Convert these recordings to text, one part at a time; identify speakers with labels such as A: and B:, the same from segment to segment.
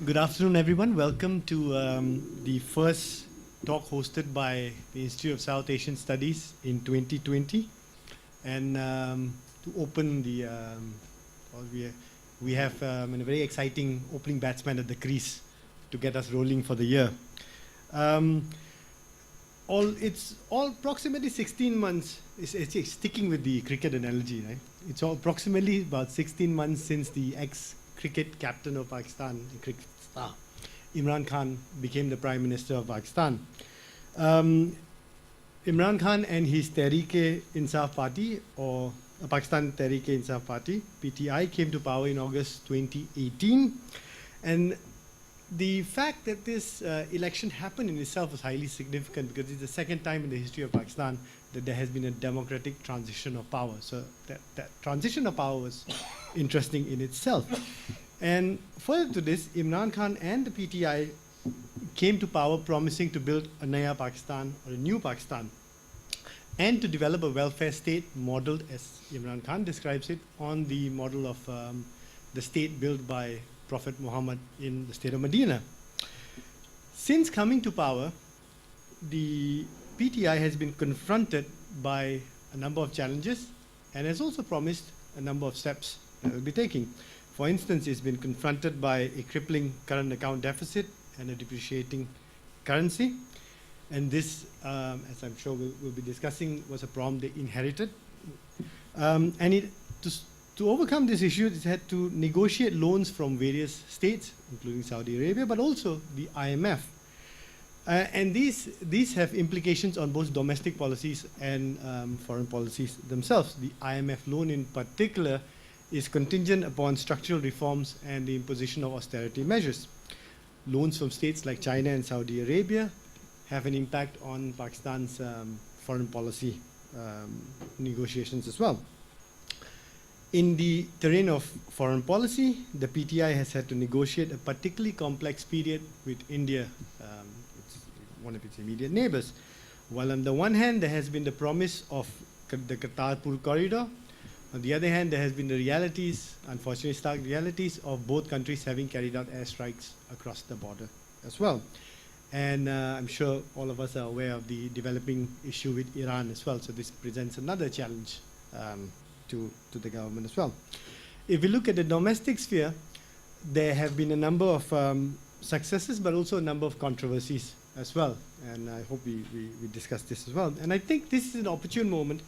A: Good afternoon, everyone. Welcome to the first talk hosted by the Institute of South Asian Studies in 2020. And to open the, we have a very exciting opening batsman at the crease to get us rolling for the year. It's all approximately 16 months, it's sticking with the cricket analogy, right? It's all approximately about 16 months since the ex-cricket captain of Pakistan, the cricket star, Imran Khan, became the Prime Minister of Pakistan. Imran Khan and his Tehreek-e-Insaaf party, or Pakistan Tehreek-e-Insaaf party, PTI, came to power in August 2018. And the fact that this election happened in itself was highly significant because it's the second time in the history of Pakistan that there has been a democratic transition of power. So that transition of power was interesting in itself. And further to this, Imran Khan and the PTI came to power promising to build a Naya Pakistan, or a new Pakistan, and to develop a welfare state modeled, as Imran Khan describes it, on the model of the state built by Prophet Muhammad in the state of Medina. Since coming to power, the PTI has been confronted by a number of challenges and has also promised a number of steps that it will be taking. For instance, it's been confronted by a crippling current account deficit and a depreciating currency. And this, as I'm sure we'll be discussing, was a problem they inherited. To overcome this issue, it had to negotiate loans from various states, including Saudi Arabia, but also the IMF. And these have implications on both domestic policies and foreign policies themselves. The IMF loan in particular is contingent upon structural reforms and the imposition of austerity measures. Loans from states like China and Saudi Arabia have an impact on Pakistan's foreign policy negotiations as well. In the terrain of foreign policy, the PTI has had to negotiate a particularly complex period with India, one of its immediate neighbors. While on the one hand, there has been the promise of the Kartarpur corridor, on the other hand, there has been the realities, unfortunately stark realities, of both countries having carried out airstrikes across the border as well. And I'm sure all of us are aware of the developing issue with Iran as well, so this presents another challenge to the government as well. If we look at the domestic sphere, there have been a number of successes, but also a number of controversies as well. And I hope we discuss this as well. And I think this is an opportune moment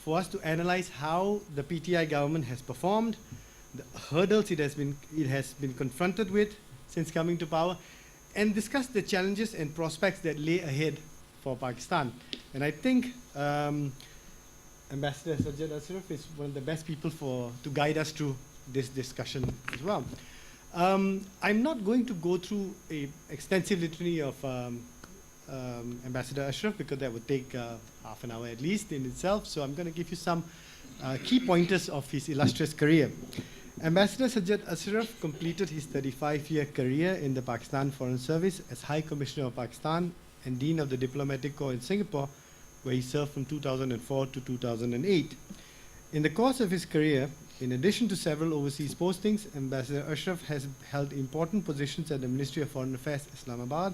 A: for us to analyze how the PTI government has performed, the hurdles it has been confronted with since coming to power, and discuss the challenges and prospects that lay ahead for Pakistan. And I think Ambassador Sajjad Ashraf is one of the best people to guide us through this discussion as well. I'm not going to go through an extensive litany of Ambassador Ashraf because that would take half an hour at least in itself, so I'm going to give you some key pointers of his illustrious career. Ambassador Sajjad Ashraf completed his 35-year career in the Pakistan Foreign Service as High Commissioner of Pakistan and Dean of the Diplomatic Corps in Singapore, where he served from 2004 to 2008. In the course of his career, in addition to several overseas postings, Ambassador Ashraf has held important positions at the Ministry of Foreign Affairs, Islamabad.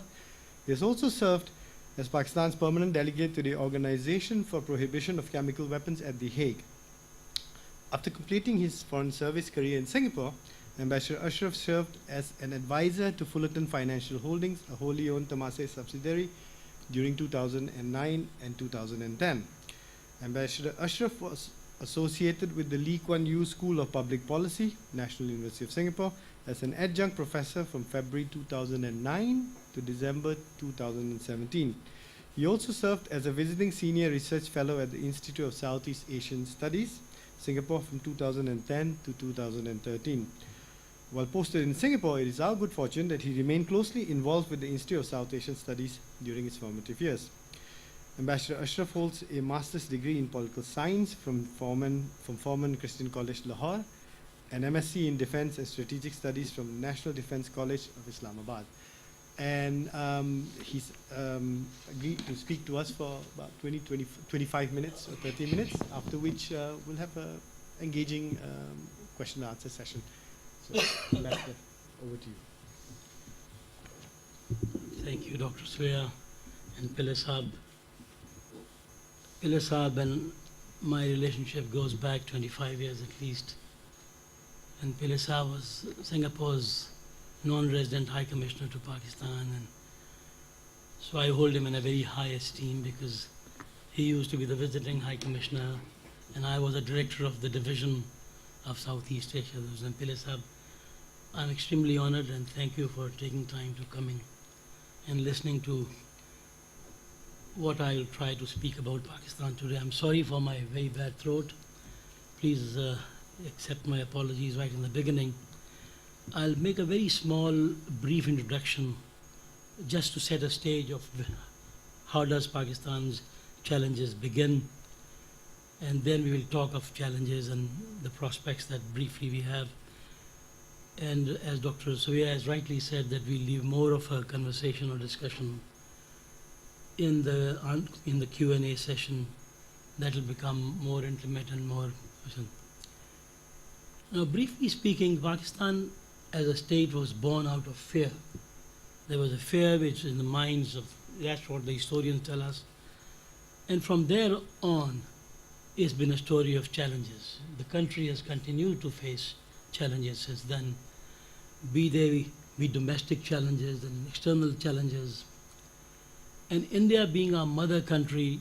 A: He has also served as Pakistan's permanent delegate to the Organization for Prohibition of Chemical Weapons at The Hague. After completing his foreign service career in Singapore, Ambassador Ashraf served as an advisor to Fullerton Financial Holdings, a wholly owned Temasek subsidiary, during 2009 and 2010. Ambassador Ashraf was associated with the Lee Kuan Yew School of Public Policy, National University of Singapore, as an adjunct professor from February 2009 to December 2017. He also served as a visiting senior research fellow at the Institute of Southeast Asian Studies, Singapore, from 2010 to 2013. While posted in Singapore, it is our good fortune that he remained closely involved with the Institute of South Asian Studies during his formative years. Ambassador Ashraf holds a master's degree in political science from Forman Christian College, Lahore, an MSc in Defense and Strategic Studies from National Defense College of Islamabad. And he's agreed to speak to us for about 25 minutes or 30 minutes, after which we'll have an engaging question and answer session. So, Ambassador, over to you.
B: Thank you, Dr. Sweya and Pillai Saab. Pillai Saab and my relationship goes back 25 years at least. And Pillai Saab was Singapore's non-resident High Commissioner to Pakistan. And so I hold him in a very high esteem because he used to be the visiting High Commissioner and I was a director of the division of Southeast Asia. And Pillai Saab, I'm extremely honored and thank you for taking time to coming and listening to what I'll try to speak about Pakistan today. I'm sorry for my very bad throat. Please accept my apologies right in the beginning. I'll make a very small, brief introduction just to set a stage of how does Pakistan's challenges begin, and then we will talk of challenges and the prospects that briefly we have. And as Dr. Sweya has rightly said, that we'll leave more of a conversation or discussion in the Q&A session. That will become more intimate and more. Now, briefly speaking, Pakistan as a state was born out of fear. There was a fear which in the minds of, that's what the historians tell us. And from there on, it's been a story of challenges. The country has continued to face challenges since then, be they be domestic challenges and external challenges. And India, being our mother country,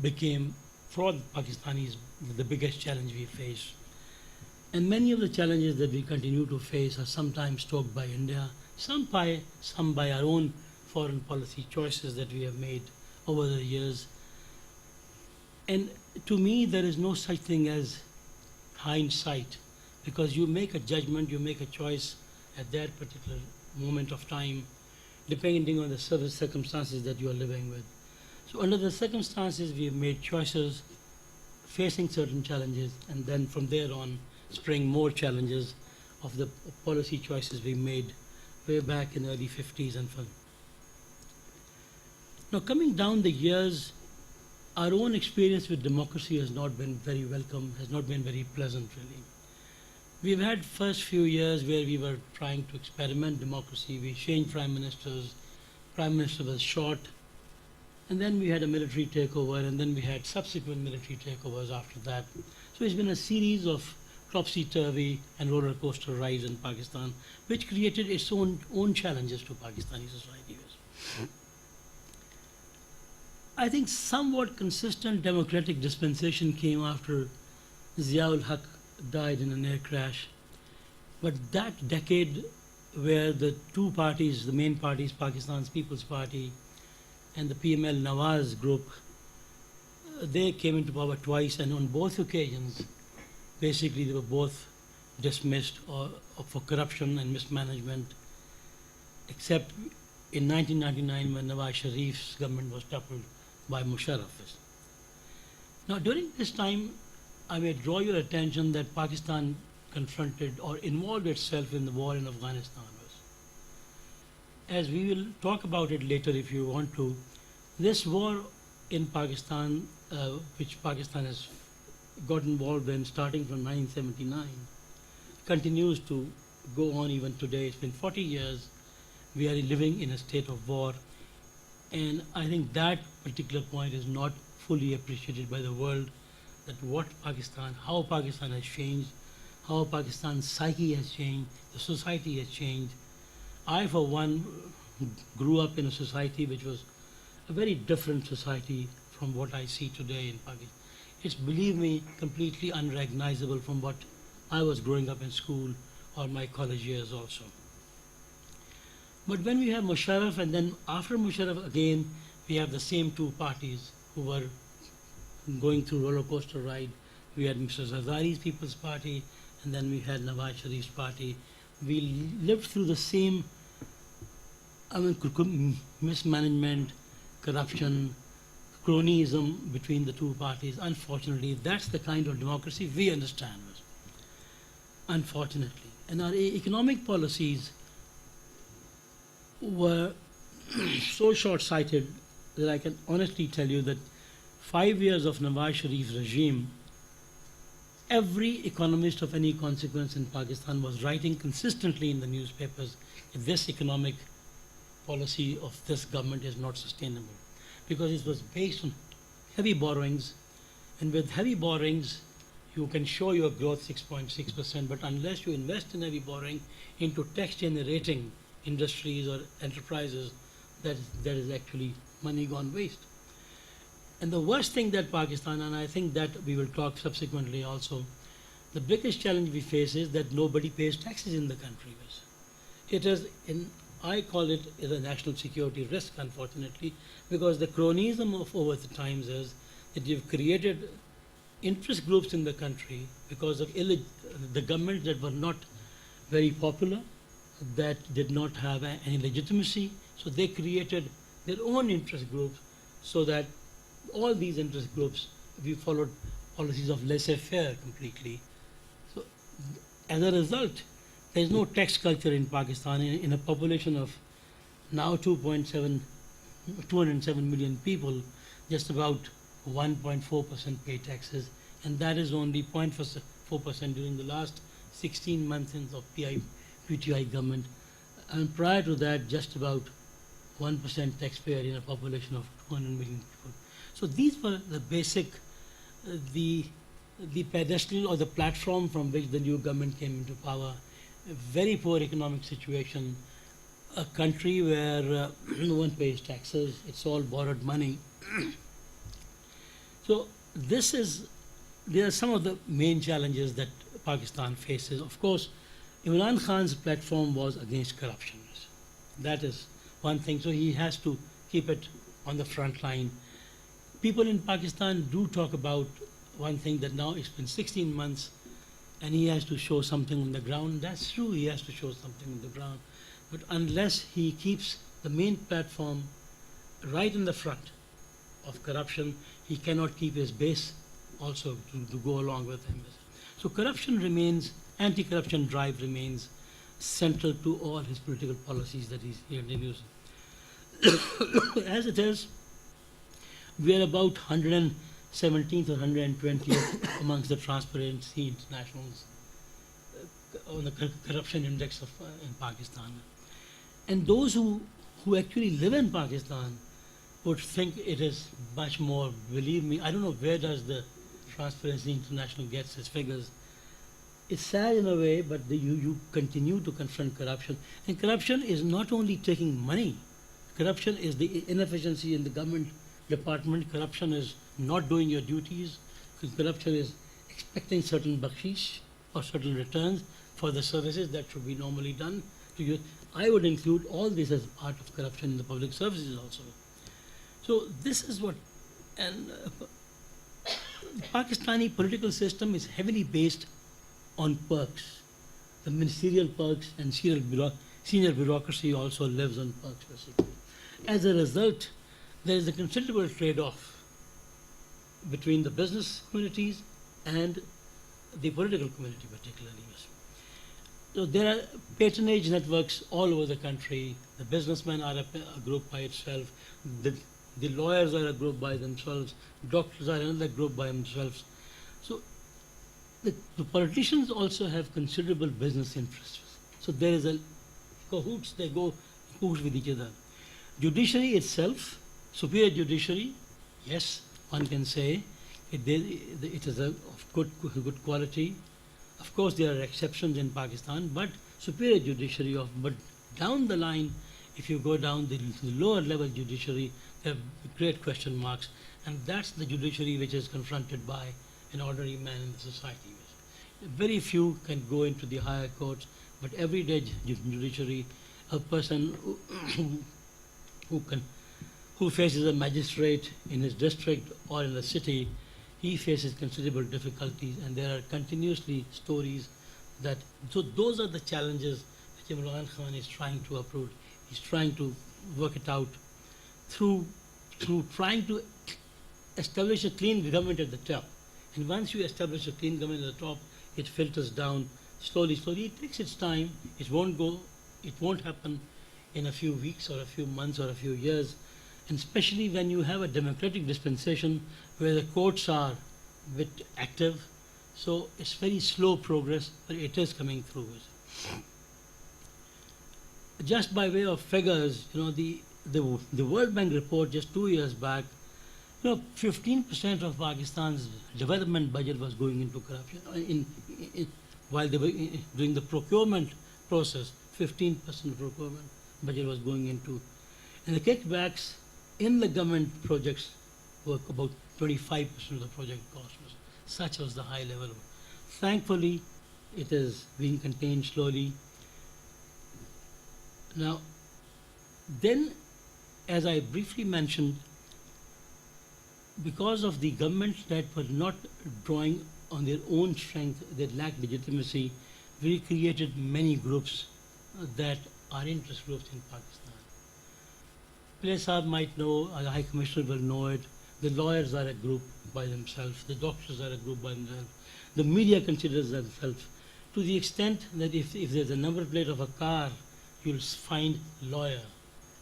B: became, for the Pakistanis, the biggest challenge we face. And many of the challenges that we continue to face are sometimes stoked by India, some by our own foreign policy choices that we have made over the years. And to me, there is no such thing as hindsight, because you make a judgment, you make a choice at that particular moment of time, depending on the circumstances that you are living with. So under the circumstances, we have made choices facing certain challenges, and then from there on, spring more challenges of the policy choices we made way back in the early 50s and further. Now, coming down the years, our own experience with democracy has not been very welcome, has not been very pleasant, really. We've had first few years where we were trying to experiment democracy. We changed prime ministers. Prime minister was shot. And then we had a military takeover, and then we had subsequent military takeovers after that. So it's been a series of topsy-turvy and roller coaster rides in Pakistan, which created its own challenges to Pakistani society. I think somewhat consistent democratic dispensation came after Zia-ul Haq died in an air crash. But that decade where the two parties, the main parties, Pakistan's People's Party and the PML Nawaz group, they came into power twice, and on both occasions, basically they were both dismissed for corruption and mismanagement, except in 1999 when Nawaz Sharif's government was toppled by Musharraf. Now, during this time, I may draw your attention that Pakistan confronted or involved itself in the war in Afghanistan. As we will talk about it later if you want to, this war in Pakistan, which Pakistan has got involved in starting from 1979, continues to go on even today. It's been 40 years. We are living in a state of war. And I think that particular point is not fully appreciated by the world, that how Pakistan has changed, how Pakistan's psyche has changed, the society has changed. I, for one, grew up in a society which was a very different society from what I see today in Pakistan. It's, believe me, completely unrecognizable from what I was growing up in school or my college years also. But when we have Musharraf, and then after Musharraf again, we have the same two parties who were going through roller coaster ride. We had Mr. Zardari's People's Party, and then we had Nawaz Sharif's party. We lived through the same mismanagement, corruption, cronyism between the two parties. Unfortunately, that's the kind of democracy we understand. Unfortunately. And our economic policies were so short-sighted that I can honestly tell you that 5 years of Nawaz Sharif's regime, every economist of any consequence in Pakistan was writing consistently in the newspapers, if this economic policy of this government is not sustainable, because it was based on heavy borrowings, and with heavy borrowings, you can show your growth 6.6%, but unless you invest in heavy borrowing into tax-generating industries or enterprises, that is actually money gone waste. And the worst thing that Pakistan, and I think that we will talk subsequently also, the biggest challenge we face is that nobody pays taxes in the country. It is, I call it a national security risk, unfortunately, because the cronyism of over the times is that you've created interest groups in the country because of the governments that were not very popular, that did not have any legitimacy, so they created their own interest groups, so that all these interest groups, we followed policies of laissez-faire completely. So as a result, there is no tax culture in Pakistan. In a population of now 207 million people, just about 1.4% pay taxes, and that is only 0.4% during the last 16 months of PTI government. And prior to that, just about 1% taxpayer in a population of 200 million people. So these were the basic, the pedestal or the platform from which the new government came into power. A very poor economic situation, a country where no one pays taxes, it's all borrowed money. So there are some of the main challenges that Pakistan faces. Of course, Imran Khan's platform was against corruption. That is one thing, so he has to keep it on the front line. People in Pakistan do talk about one thing, that now it's been 16 months and he has to show something on the ground. That's true, he has to show something on the ground. But unless he keeps the main platform right in the front of corruption, he cannot keep his base also to go along with him. So corruption remains, anti-corruption drive remains central to all his political policies that he continues. As it is, we are about 117th or 120th amongst the Transparency International's on the corruption index in Pakistan. And those who actually live in Pakistan would think it is much more. Believe me, I don't know where does the Transparency International gets its figures. It's sad in a way, but you continue to confront corruption. And corruption is not only taking money. Corruption is the inefficiency in the government department. Corruption is not doing your duties. Corruption is expecting certain bakshish or certain returns for the services that should be normally done to you. I would include all this as part of corruption in the public services also. So this is what, and the Pakistani political system is heavily based on perks. The ministerial perks and senior bureaucracy also lives on perks basically. As a result, there is a considerable trade-off between the business communities and the political community particularly. So there are patronage networks all over the country. The businessmen are a group by itself. The lawyers are a group by themselves. Doctors are another group by themselves. So the politicians also have considerable business interests. So there is a cahoots, they go cahoots with each other. Judiciary itself, superior judiciary, yes, one can say it is of good quality. Of course, there are exceptions in Pakistan, but superior judiciary but down the line, if you go down the lower level judiciary, there are great question marks, and that's the judiciary which is confronted by an ordinary man in the society. Very few can go into the higher courts, but everyday judiciary, a person who faces a magistrate in his district or in the city, he faces considerable difficulties, and there are continuously stories that, so those are the challenges that Imran Khan is trying to uproot. He's trying to work it out through trying to establish a clean government at the top. And once you establish a clean government at the top, it filters down slowly. It takes its time. It won't happen in a few weeks or a few months or a few years. And especially when you have a democratic dispensation where the courts are a bit active. So it's very slow progress, but it is coming through. just by way of figures, the World Bank report just 2 years back, 15% of Pakistan's development budget was going into corruption. While they were doing the procurement process, 15% procurement budget was going into, and the kickbacks in the government projects were about 25% of the project cost. Such was the high level. Thankfully, it is being contained slowly. Now, then, as I briefly mentioned, because of the governments that were not drawing on their own strength, that lacked legitimacy, we created many groups that are interest groups in Pakistan. Pillai Saab might know, the High Commissioner will know it, the lawyers are a group by themselves, the doctors are a group by themselves, the media considers themselves, to the extent that if there's a number plate of a car, you'll find lawyer,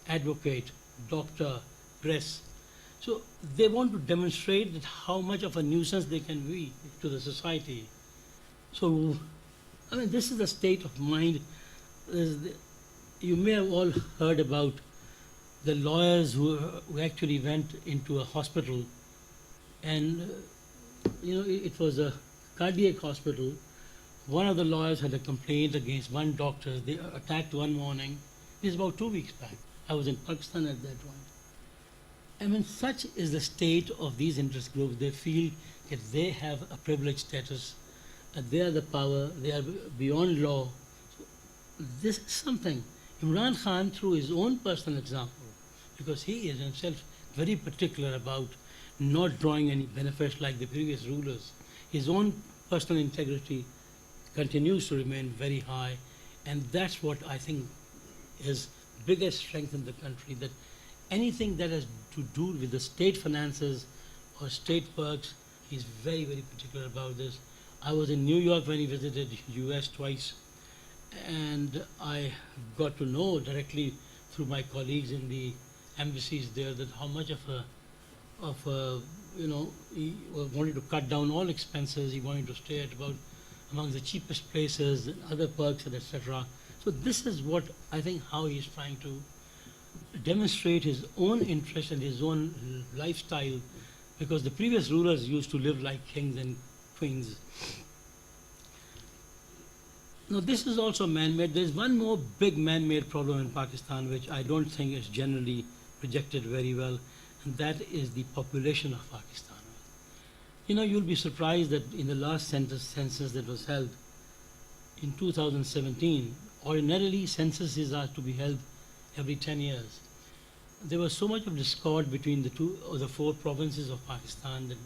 B: advocate, doctor, press. So they want to demonstrate that how much of a nuisance they can be to the society. So, this is the state of mind. You may have all heard about the lawyers who actually went into a hospital, and it was a cardiac hospital. One of the lawyers had a complaint against one doctor. They attacked one morning. This is about 2 weeks back. I was in Pakistan at that point. Such is the state of these interest groups. They feel that they have a privileged status, they are the power, they are beyond law. So this is something. Imran Khan, through his own personal example, because he is himself very particular about not drawing any benefits like the previous rulers, his own personal integrity continues to remain very high, and that's what I think is biggest strength in the country, that anything that has to do with the state finances or state perks, he's very, very particular about this. I was in New York when he visited US twice, and I got to know directly through my colleagues in the embassies there that how much he wanted to cut down all expenses. He wanted to stay at about among the cheapest places, other perks, and etc. So this is what I think how he's trying to demonstrate his own interest and his own lifestyle, because the previous rulers used to live like kings and queens. Now this is also man-made. There's one more big man-made problem in Pakistan which I don't think is generally projected very well, and that is the population of Pakistan. You'll be surprised that in the last census that was held in 2017, ordinarily censuses are to be held every 10 years. There was so much of discord between the 2 or the 4 provinces of Pakistan that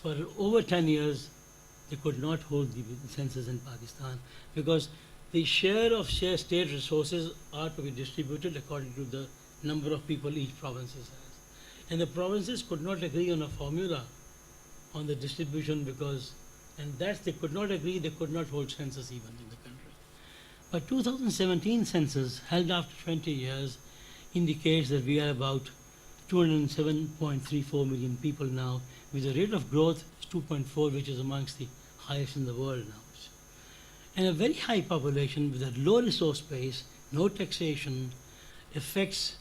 B: for over 10 years they could not hold the census in Pakistan, because the share of state resources are to be distributed according to the number of people each province has. And the provinces could not agree on a formula on the distribution they could not agree, they could not hold census even in the country. But 2017 census, held after 20 years, indicates that we are about 207.34 million people now, with a rate of growth is 2.4, which is amongst the highest in the world now. And a very high population with a low resource base, no taxation, affects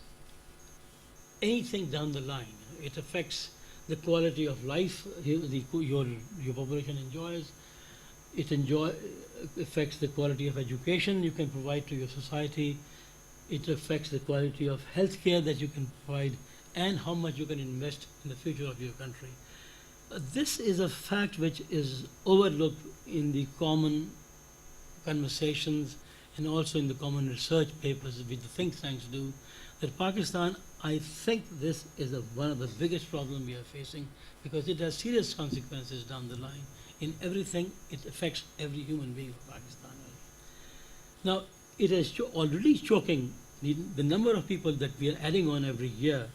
B: anything down the line. It affects the quality of life your population enjoys. It affects the quality of education you can provide to your society. It affects the quality of health care that you can provide and how much you can invest in the future of your country. This is a fact which is overlooked in the common conversations and also in the common research papers which the think tanks do, that Pakistan, I think this is one of the biggest problems we are facing, because it has serious consequences down the line. In everything, it affects every human being of Pakistan. Now, it is already choking, the number of people that we are adding on every year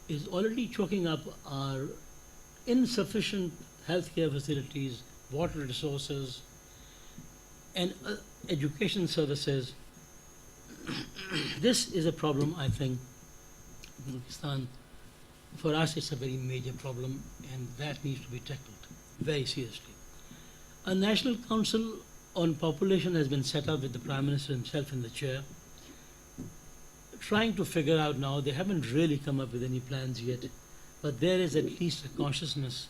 B: is already choking up our insufficient healthcare facilities, water resources, and education services. This is a problem, I think, in Pakistan. For us, it's a very major problem, and that needs to be tackled very seriously. A National Council on Population has been set up with the Prime Minister himself in the chair, trying to figure out now. They haven't really come up with any plans yet, but there is at least a consciousness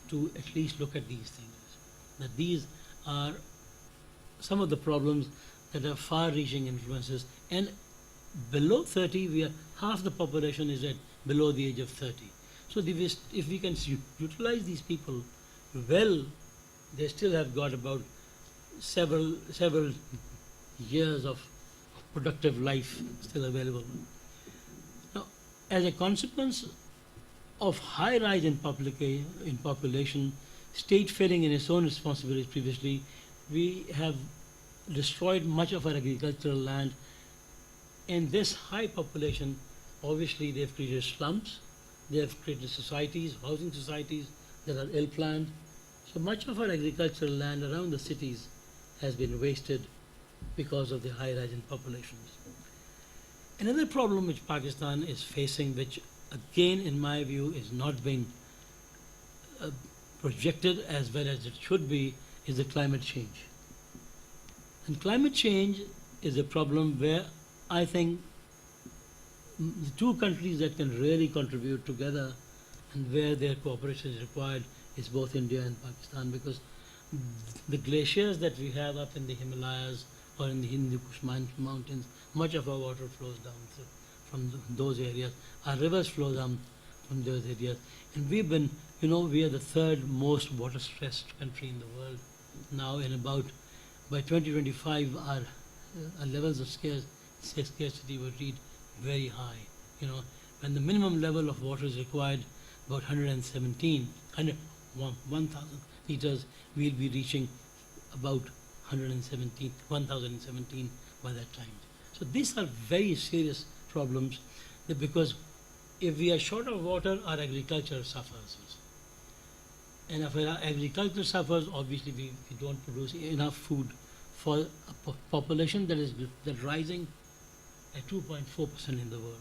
B: to at least look at these things. That these are some of the problems that are far-reaching influences, and below 30, half the population is at below the age of 30. So if we can utilize these people well, they still have got about several years of productive life still available. Now, as a consequence of high rise in population, state failing in its own responsibilities previously, we have destroyed much of our agricultural land. In this high population, obviously they've created slums, they have created societies, housing societies that are ill-planned. So much of our agricultural land around the cities has been wasted because of the high rise in populations. Another problem which Pakistan is facing, which again in my view is not being projected as well as it should be, is the climate change. And climate change is a problem where I think the two countries that can really contribute together and where their cooperation is required is both India and Pakistan, because the glaciers that we have up in the Himalayas or in the Hindu Kush mountains, much of our water flows down from those areas. Our rivers flow down from those areas. And we've been, we are the third most water stressed country in the world now. By 2025, our levels of scarcity will reach very high. When the minimum level of water is required, about 1,000 liters, we'll be reaching about 1,017 by that time. So these are very serious problems, because if we are short of water, our agriculture suffers. And if our agriculture suffers, obviously we don't produce enough food for a population that's rising at 2.4% in the world.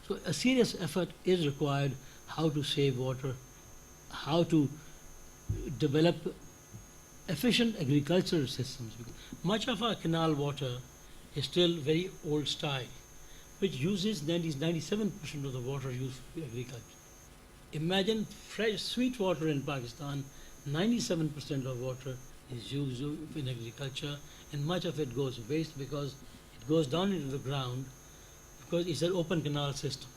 B: So a serious effort is required how to save water, how to develop efficient agricultural systems. Much of our canal water is still very old style, which uses 97% of the water used for agriculture. Imagine fresh, sweet water in Pakistan, 97% of water is used in agriculture, and much of it goes waste because it goes down into the ground, because it's an open canal system.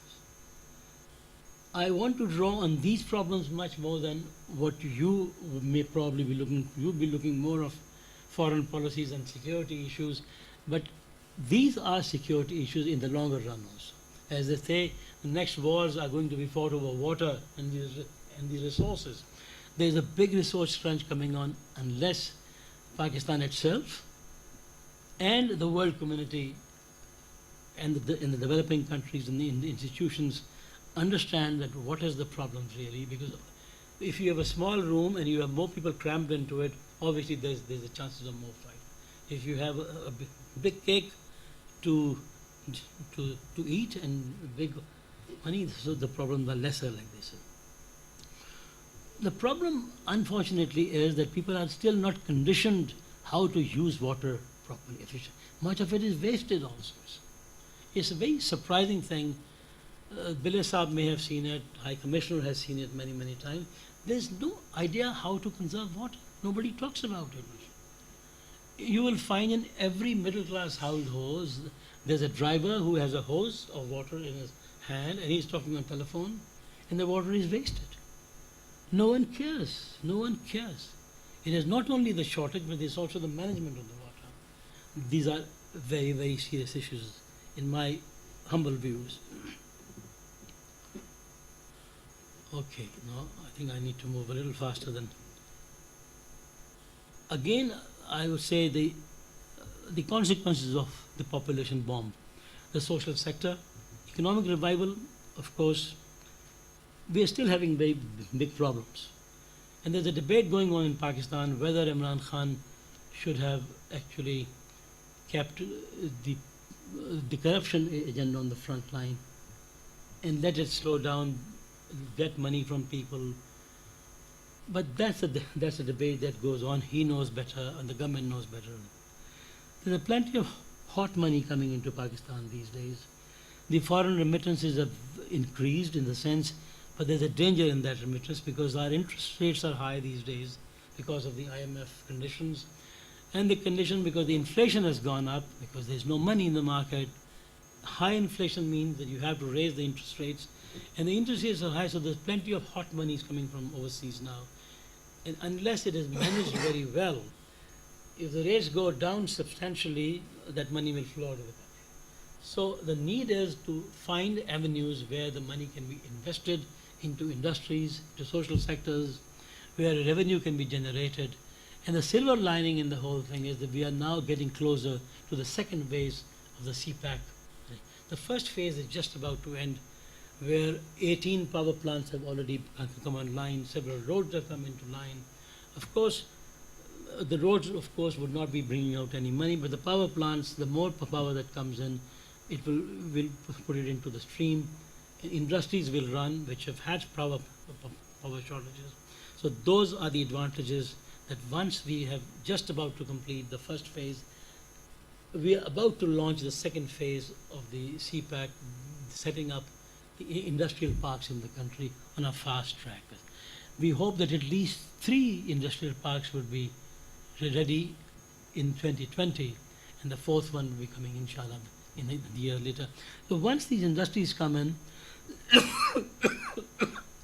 B: I want to draw on these problems much more than what you may probably be looking. You'll be looking more of foreign policies and security issues, but these are security issues in the longer run also. As they say, the next wars are going to be fought over water and these resources. There is a big resource crunch coming on unless Pakistan itself and the world community and the developing countries and the institutions understand that what is the problem really. Because if you have a small room and you have more people crammed into it, obviously there's a chances of more fight. If you have a big cake to eat and big money, so the problems are lesser like this. The problem, unfortunately, is that people are still not conditioned how to use water properly, efficiently. Much of it is wasted also. It's a very surprising thing. Bilal Saab may have seen it, High Commissioner has seen it many, many times. There's no idea how to conserve water. Nobody talks about it. You will find in every middle-class household, there's a driver who has a hose of water in his hand and he's talking on telephone, and the water is wasted. No one cares. No one cares. It is not only the shortage, but it's also the management of the water. These are very, very serious issues in my humble views. Okay, now I think I need to move a little faster than. Again, I would say the consequences of the population bomb, the social sector, economic revival, of course, we are still having very big problems. And there's a debate going on in Pakistan whether Imran Khan should have actually kept the corruption agenda on the front line and let it slow down, get money from people. But that's a debate that goes on. He knows better and the government knows better. There are plenty of hot money coming into Pakistan these days. The foreign remittances have increased in the sense, but there's a danger in that remittance because our interest rates are high these days because of the IMF conditions, and the condition because the inflation has gone up because there's no money in the market. High inflation means that you have to raise the interest rates, and the interest rates are high, so there's plenty of hot monies coming from overseas now. And unless it is managed very well, if the rates go down substantially, that money will flow out of the country. So the need is to find avenues where the money can be invested into industries, to social sectors, where revenue can be generated. And the silver lining in the whole thing is that we are now getting closer to the second phase of the CPAC. The first phase is just about to end, where 18 power plants have already come online, several roads have come into line. Of course, the roads, of course, would not be bringing out any money, but the power plants, the more power that comes in, it will put it into the stream. Industries will run, which have had power shortages. So those are the advantages that once we have just about to complete the first phase, we are about to launch the second phase of the CPAC, setting up the industrial parks in the country on a fast track. We hope that at least 3 industrial parks will be ready in 2020, and the 4th one will be coming, inshallah, in the year later. So once these industries come in,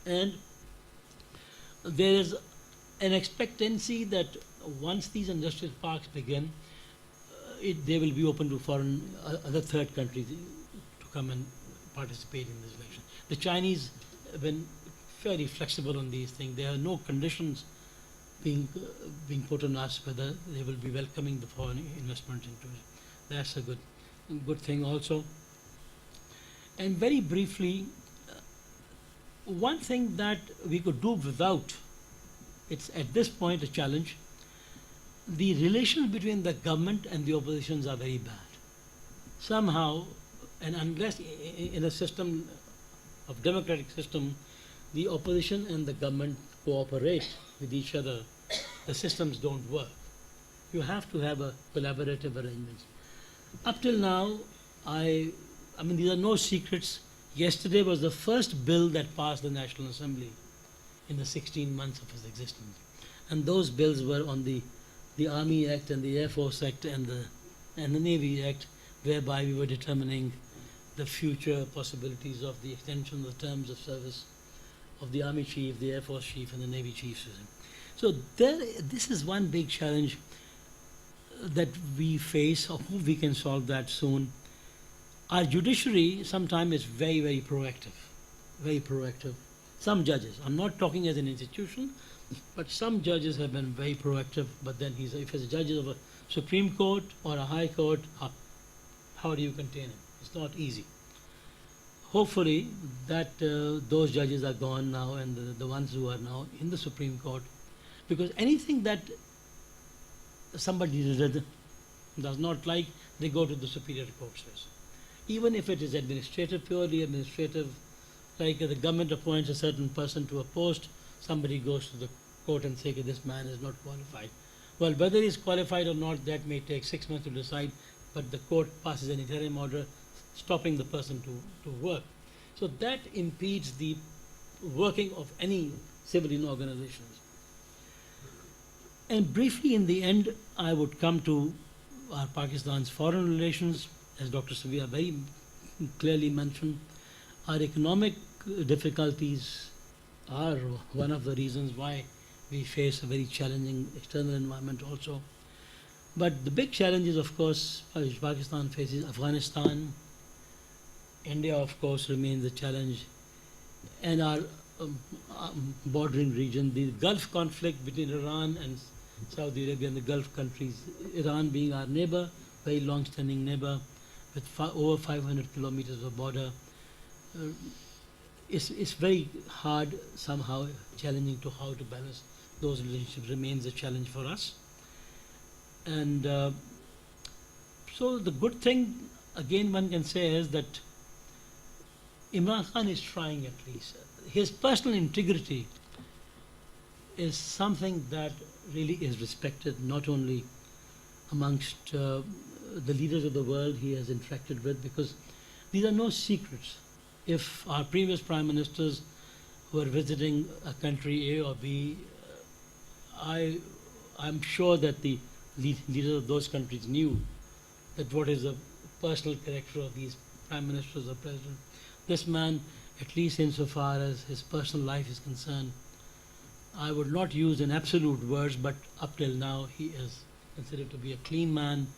B: and there is an expectancy that once these industrial parks begin, they will be open to foreign, other third countries to come and participate in this election. The Chinese have been fairly flexible on these things. There are no conditions being put on us whether they will be welcoming the foreign investment into it. That's a good thing also. And very briefly, one thing that we could do without, it's at this point a challenge, the relations between the government and the oppositions are very bad. Somehow, and unless in a system of democratic system, the opposition and the government cooperate with each other, the systems don't work. You have to have a collaborative arrangement. Up till now, I mean, these are no secrets. Yesterday was the first bill that passed the National Assembly in the 16 months of its existence. And those bills were on the Army Act and the Air Force Act and the Navy Act, whereby we were determining the future possibilities of the extension of the terms of service of the Army Chief, the Air Force Chief, and the Navy Chief. So this is one big challenge that we face. I hope we can solve that soon. Our judiciary sometimes is very, very proactive, very proactive. Some judges, I'm not talking as an institution, but some judges have been very proactive, but then if he's a judge of a Supreme Court or a High Court, how do you contain him? It's not easy. Hopefully that those judges are gone now, and the ones who are now in the Supreme Court, because anything that somebody does not like, they go to the superior courts first. Even if it is administrative, purely administrative, like the government appoints a certain person to a post, somebody goes to the court and says, this man is not qualified. Well, whether he is qualified or not, that may take 6 months to decide, but the court passes an interim order stopping the person to work. So that impedes the working of any civilian organizations. And briefly, in the end, I would come to our Pakistan's foreign relations. As Dr. Savia very clearly mentioned, our economic difficulties are one of the reasons why we face a very challenging external environment also. But the big challenges, of course, Pakistan faces Afghanistan. India, of course, remains a challenge. And our bordering region, the Gulf conflict between Iran and Saudi Arabia and the Gulf countries, Iran being our neighbor, very long-standing neighbor, with over 500 kilometers of border. It's very hard, somehow challenging to how to balance those relationships remains a challenge for us. And so the good thing, again, one can say is that Imran Khan is trying at least. His personal integrity is something that really is respected, not only amongst the leaders of the world he has interacted with, because these are no secrets. If our previous prime ministers were visiting a country A or B, I'm sure that the leaders of those countries knew that what is the personal character of these prime ministers or presidents. This man, at least insofar as his personal life is concerned, I would not use in absolute words, but up till now he is considered to be a clean man.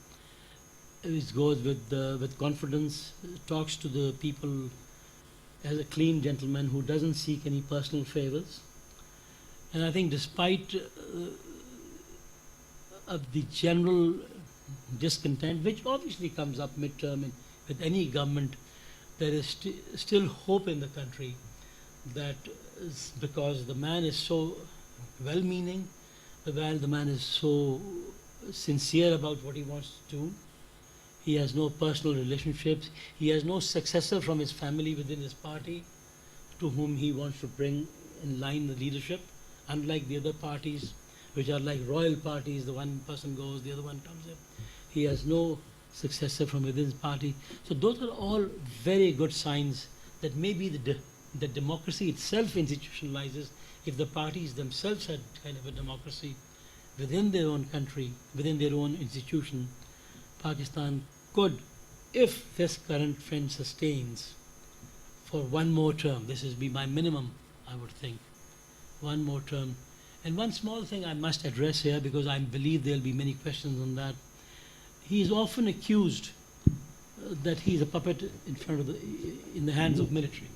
B: He goes with confidence, talks to the people as a clean gentleman who doesn't seek any personal favors. And I think despite of the general discontent, which obviously comes up midterm with any government, there is still hope in the country that because the man is so well-meaning, the man is so sincere about what he wants to do. He has no personal relationships. He has no successor from his family within his party to whom he wants to bring in line the leadership, unlike the other parties, which are like royal parties. The one person goes, the other one comes in. He has no successor from within his party. So those are all very good signs that maybe the democracy itself institutionalizes. If the parties themselves had kind of a democracy within their own country, within their own institution, Pakistan could, if this current trend sustains for one more term, this is be my minimum, I would think, one more term. And one small thing I must address here, because I believe there will be many questions on that. He is often accused that he is a puppet in the hands of military.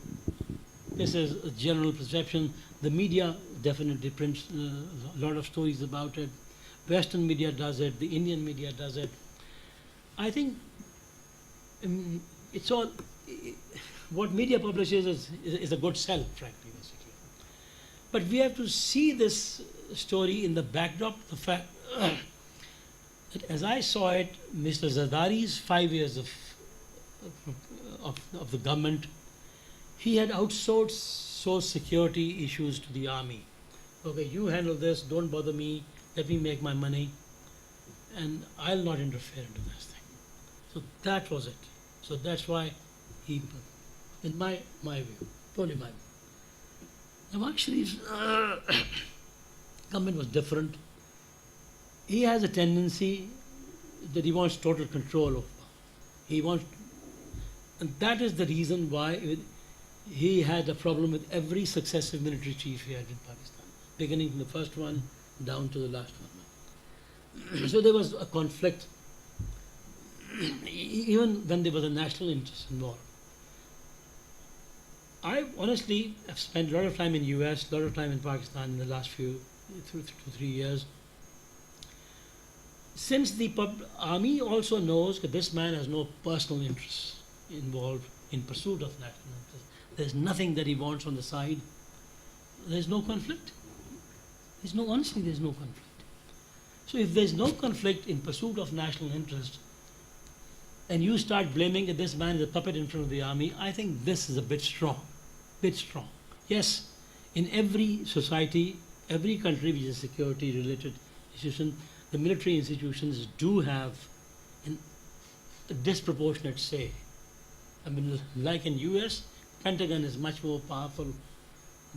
B: This is a general perception. The media definitely prints a lot of stories about it. Western media does it. The Indian media does it. I think it's all what media publishes is a good sell, frankly, basically. But we have to see this story in the backdrop, the fact that as I saw it, Mr. Zardari's 5 years of the government, he had outsourced security issues to the army. Okay, you handle this, don't bother me, let me make my money, and I'll not interfere into this thing. So that was it. So that's why he, in my view, only my view. Nawaz Sharif's government was different. He has a tendency that he wants total control of. He wants, and that is the reason why he had a problem with every successive military chief he had in Pakistan, beginning from the first one down to the last one. So there was a conflict, even when there was a national interest involved. I honestly have spent a lot of time in US, a lot of time in Pakistan in the last 2 to 3 years. Since the army also knows that this man has no personal interests involved in pursuit of national interest, there's nothing that he wants on the side, there's no conflict. Honestly, there's no conflict. So if there's no conflict in pursuit of national interest, and you start blaming that this man is a puppet in front of the army, I think this is a bit strong. Yes, in every society, every country which is a security-related institution, the military institutions do have a disproportionate say. I mean, like in US, Pentagon is much more powerful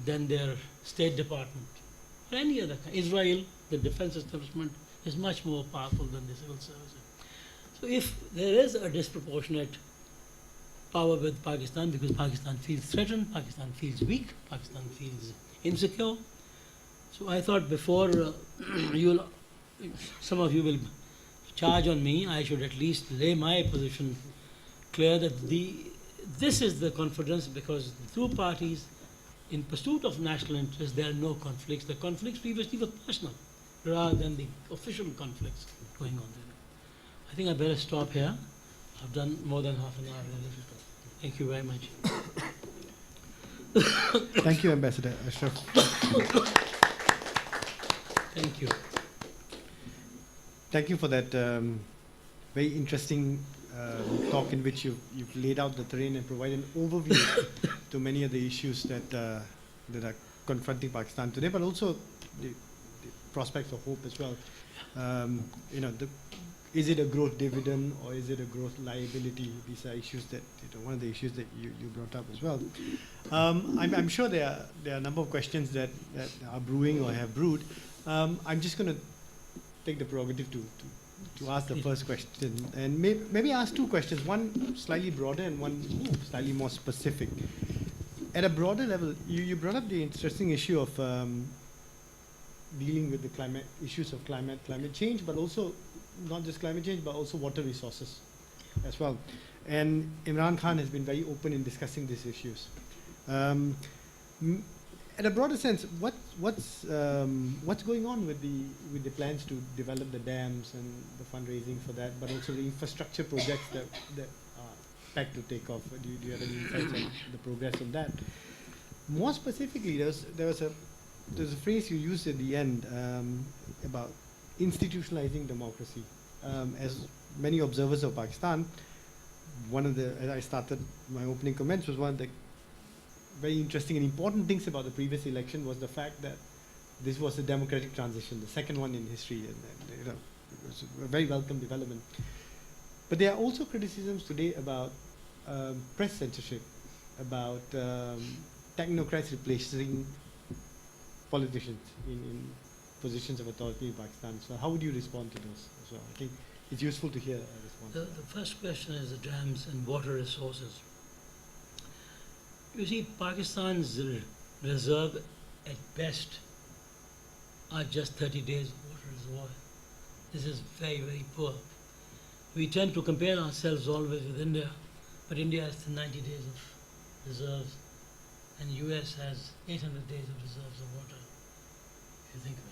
B: than their State Department. Or any other country. Israel, the defense establishment, is much more powerful than the civil services. So if there is a disproportionate power with Pakistan, because Pakistan feels threatened, Pakistan feels weak, Pakistan feels insecure. So I thought before some of you will charge on me, I should at least lay my position clear that this is the confidence, because the two parties, in pursuit of national interest, there are no conflicts. The conflicts previously were personal rather than the official conflicts going on there. I think I better stop here. I've done more than half an hour. Thank you very much.
A: Thank you, Ambassador Ashraf.
B: Thank you.
A: Thank you for that very interesting talk in which you've laid out the terrain and provided an overview to many of the issues that are confronting Pakistan today, but also the prospects of hope as well. is it a growth dividend or is it a growth liability? These are issues that, one of the issues that you brought up as well. I'm sure there are a number of questions that are brewing or have brewed. I'm just going to take the prerogative to ask the first question, and maybe ask two questions, one slightly broader and one slightly more specific. At a broader level, you brought up the interesting issue of dealing with the issues of climate change, but also not just climate change, but also water resources as well. And Imran Khan has been very open in discussing these issues. At a broader sense, what's going on with the plans to develop the dams and the fundraising for that, but also the infrastructure projects that are expect to take off? Do you have any insights on the progress of that? More specifically, there's a phrase you used at the end about institutionalizing democracy. As many observers of Pakistan, as I started my opening comments, was one of the very interesting and important things about the previous election was the fact that this was a democratic transition, the second one in history, and it was a very welcome development. But there are also criticisms today about press censorship, about technocrats replacing politicians in positions of authority in Pakistan. So how would you respond to those as well? I think it's useful to hear a response.
B: The first question is the dams and water resources. You see, Pakistan's reserve at best are just 30 days of water reservoir. This is very, very poor. We tend to compare ourselves always with India, but India has 90 days of reserves, and US has 800 days of reserves of water, if you think of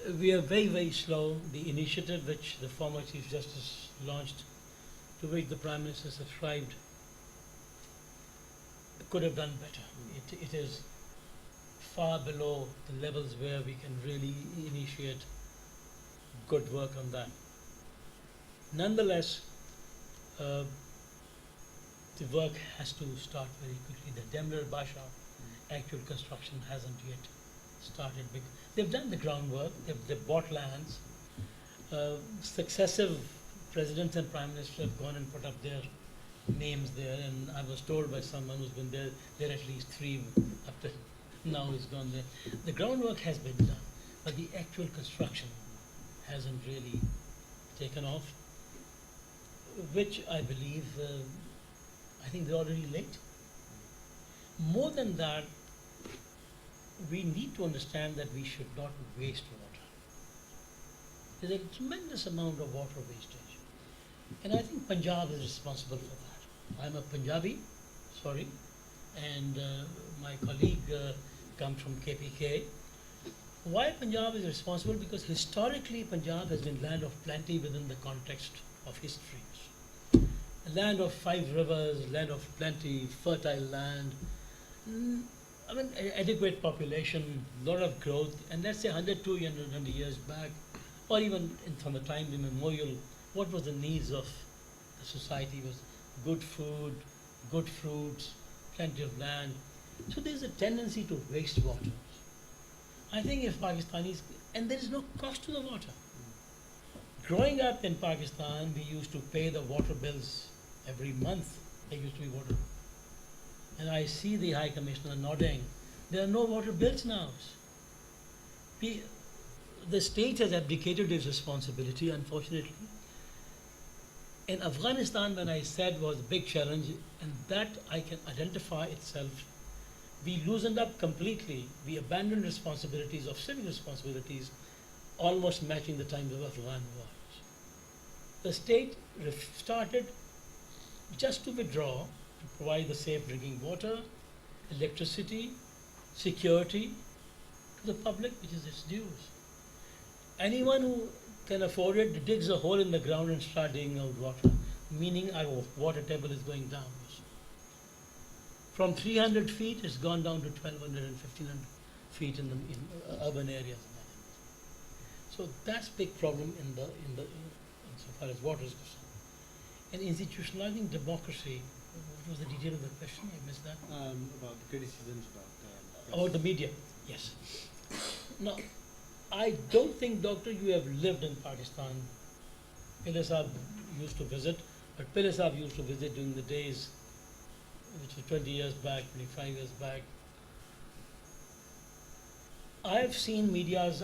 B: it. We are very, very slow. The initiative which the former Chief Justice launched, to which the Prime Minister subscribed, could have done better. It is far below the levels where we can really initiate good work on that. Nonetheless, the work has to start very quickly. The Demler Basha actual construction hasn't yet started. They've done the groundwork, they've bought lands. Successive presidents and prime ministers have gone and put up their names there, and I was told by someone who's been there are at least 3 up to now is gone there. The groundwork has been done, but the actual construction hasn't really taken off, which I believe, I think they're already late. More than that, we need to understand that we should not waste water. There's a tremendous amount of water wastage, and I think Punjab is responsible for that. I'm a Punjabi, and my colleague comes from KPK. Why Punjab is responsible? Because historically Punjab has been land of plenty within the context of histories. A land of 5 rivers, land of plenty, fertile land, adequate population, lot of growth, and let's say 100, 200 years back, or even from the time immemorial, what was the needs of the society was good food, good fruits, plenty of land. So there's a tendency to waste water. I think if Pakistanis, and there is no cost to the water. Growing up in Pakistan, we used to pay the water bills every month. There used to be water. And I see the High Commissioner nodding. There are no water bills now. The state has abdicated its responsibility, unfortunately. In Afghanistan, when I said was a big challenge, and that I can identify itself, we loosened up completely. We abandoned responsibilities of civic responsibilities, almost matching the times of Afghan wars. The state started just to withdraw, to provide the safe drinking water, electricity, security to the public, which is its dues. Anyone who can afford it digs a hole in the ground and starts digging out water, meaning our water table is going down. From 300 feet, it's gone down to 1,200 and 1,500 feet in urban areas. So that's a big problem insofar as water is concerned. And institutionalizing democracy, what was the detail of the question? I missed that.
A: About the criticisms
B: about the media, yes. Now, I don't think, Doctor, you have lived in Pakistan Pillai Sahib used to visit, but Pillai Sahib used to visit during the days, which was 20 years back, 25 years back. I've seen medias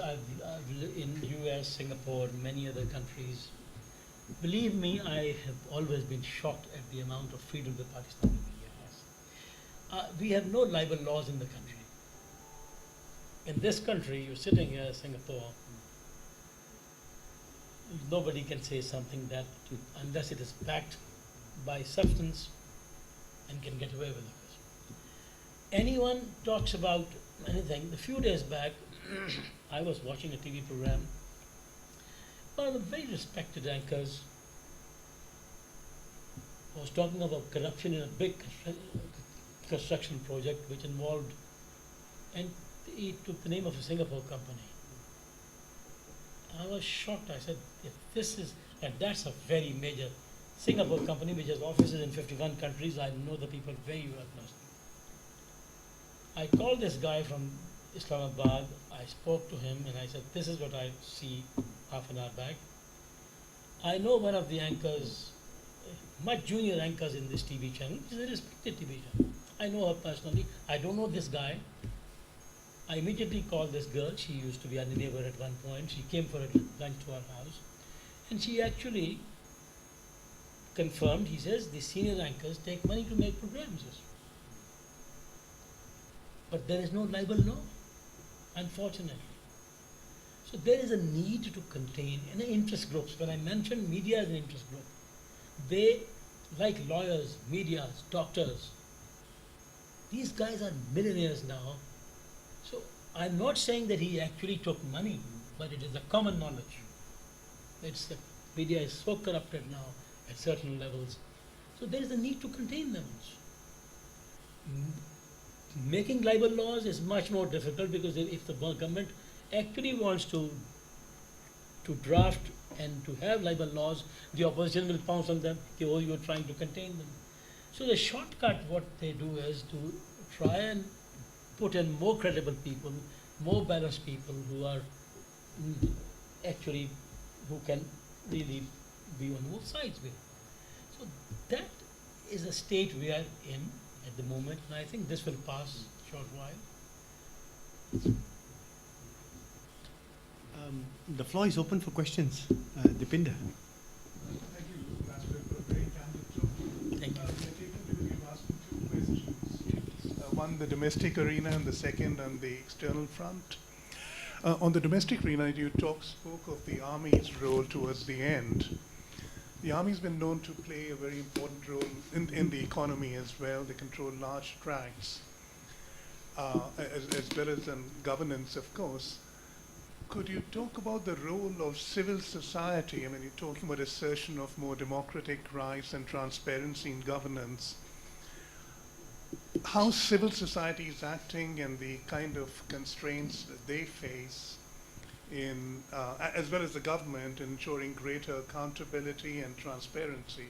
B: in US, Singapore, many other countries. Believe me, I have always been shocked at the amount of freedom the Pakistani media has. We have no libel laws in the country. In this country, you're sitting here, Singapore, nobody can say something that, unless it is backed by substance, and can get away with it. Anyone talks about anything. A few days back, I was watching a TV program. One of the very respected anchors was talking about corruption in a big construction project which involved, and he took the name of a Singapore company. I was shocked. I said, if this is, and that's a very major Singapore company which has offices in 51 countries. I know the people very well personally. I called this guy from Islamabad. I spoke to him and I said, this is what I see half an hour back. I know one of the anchors, much junior anchors in this TV channel, which is a respected TV channel. I know her personally. I don't know this guy. I immediately called this girl. She used to be our neighbor at one point. She came for a lunch to our house. And she actually confirmed, he says, the senior anchors take money to make programs. But there is no libel law, unfortunately. So there is a need to contain in interest groups. When I mentioned media as an interest group, they, like lawyers, medias, doctors, these guys are millionaires now. So I'm not saying that he actually took money, but it is a common knowledge. It's the media is so corrupted now at certain levels. So there is a need to contain them. Making libel laws is much more difficult because if the government actually wants to draft and to have libel laws, the opposition will pounce on them, oh, you're trying to contain them. So the shortcut, what they do is to try and put in more credible people, more balanced people who are actually, who can really be on both sides with. So that is the state we are in at the moment, and I think this will pass short while.
A: The floor is open for questions. Dipinder.
C: Thank you, Ambassador, for a very candid talk.
B: Thank you.
C: I take it that we've asked you two questions. One, the domestic arena, and the second on the external front. On the domestic arena, you spoke of the Army's role towards the end. The Army's been known to play a very important role in the economy as well. They control large tracts, as well as governance, of course. Could you talk about the role of civil society? I mean, you're talking about assertion of more democratic rights and transparency in governance. How civil society is acting and the kind of constraints that they face in, as well as the government, ensuring greater accountability and transparency,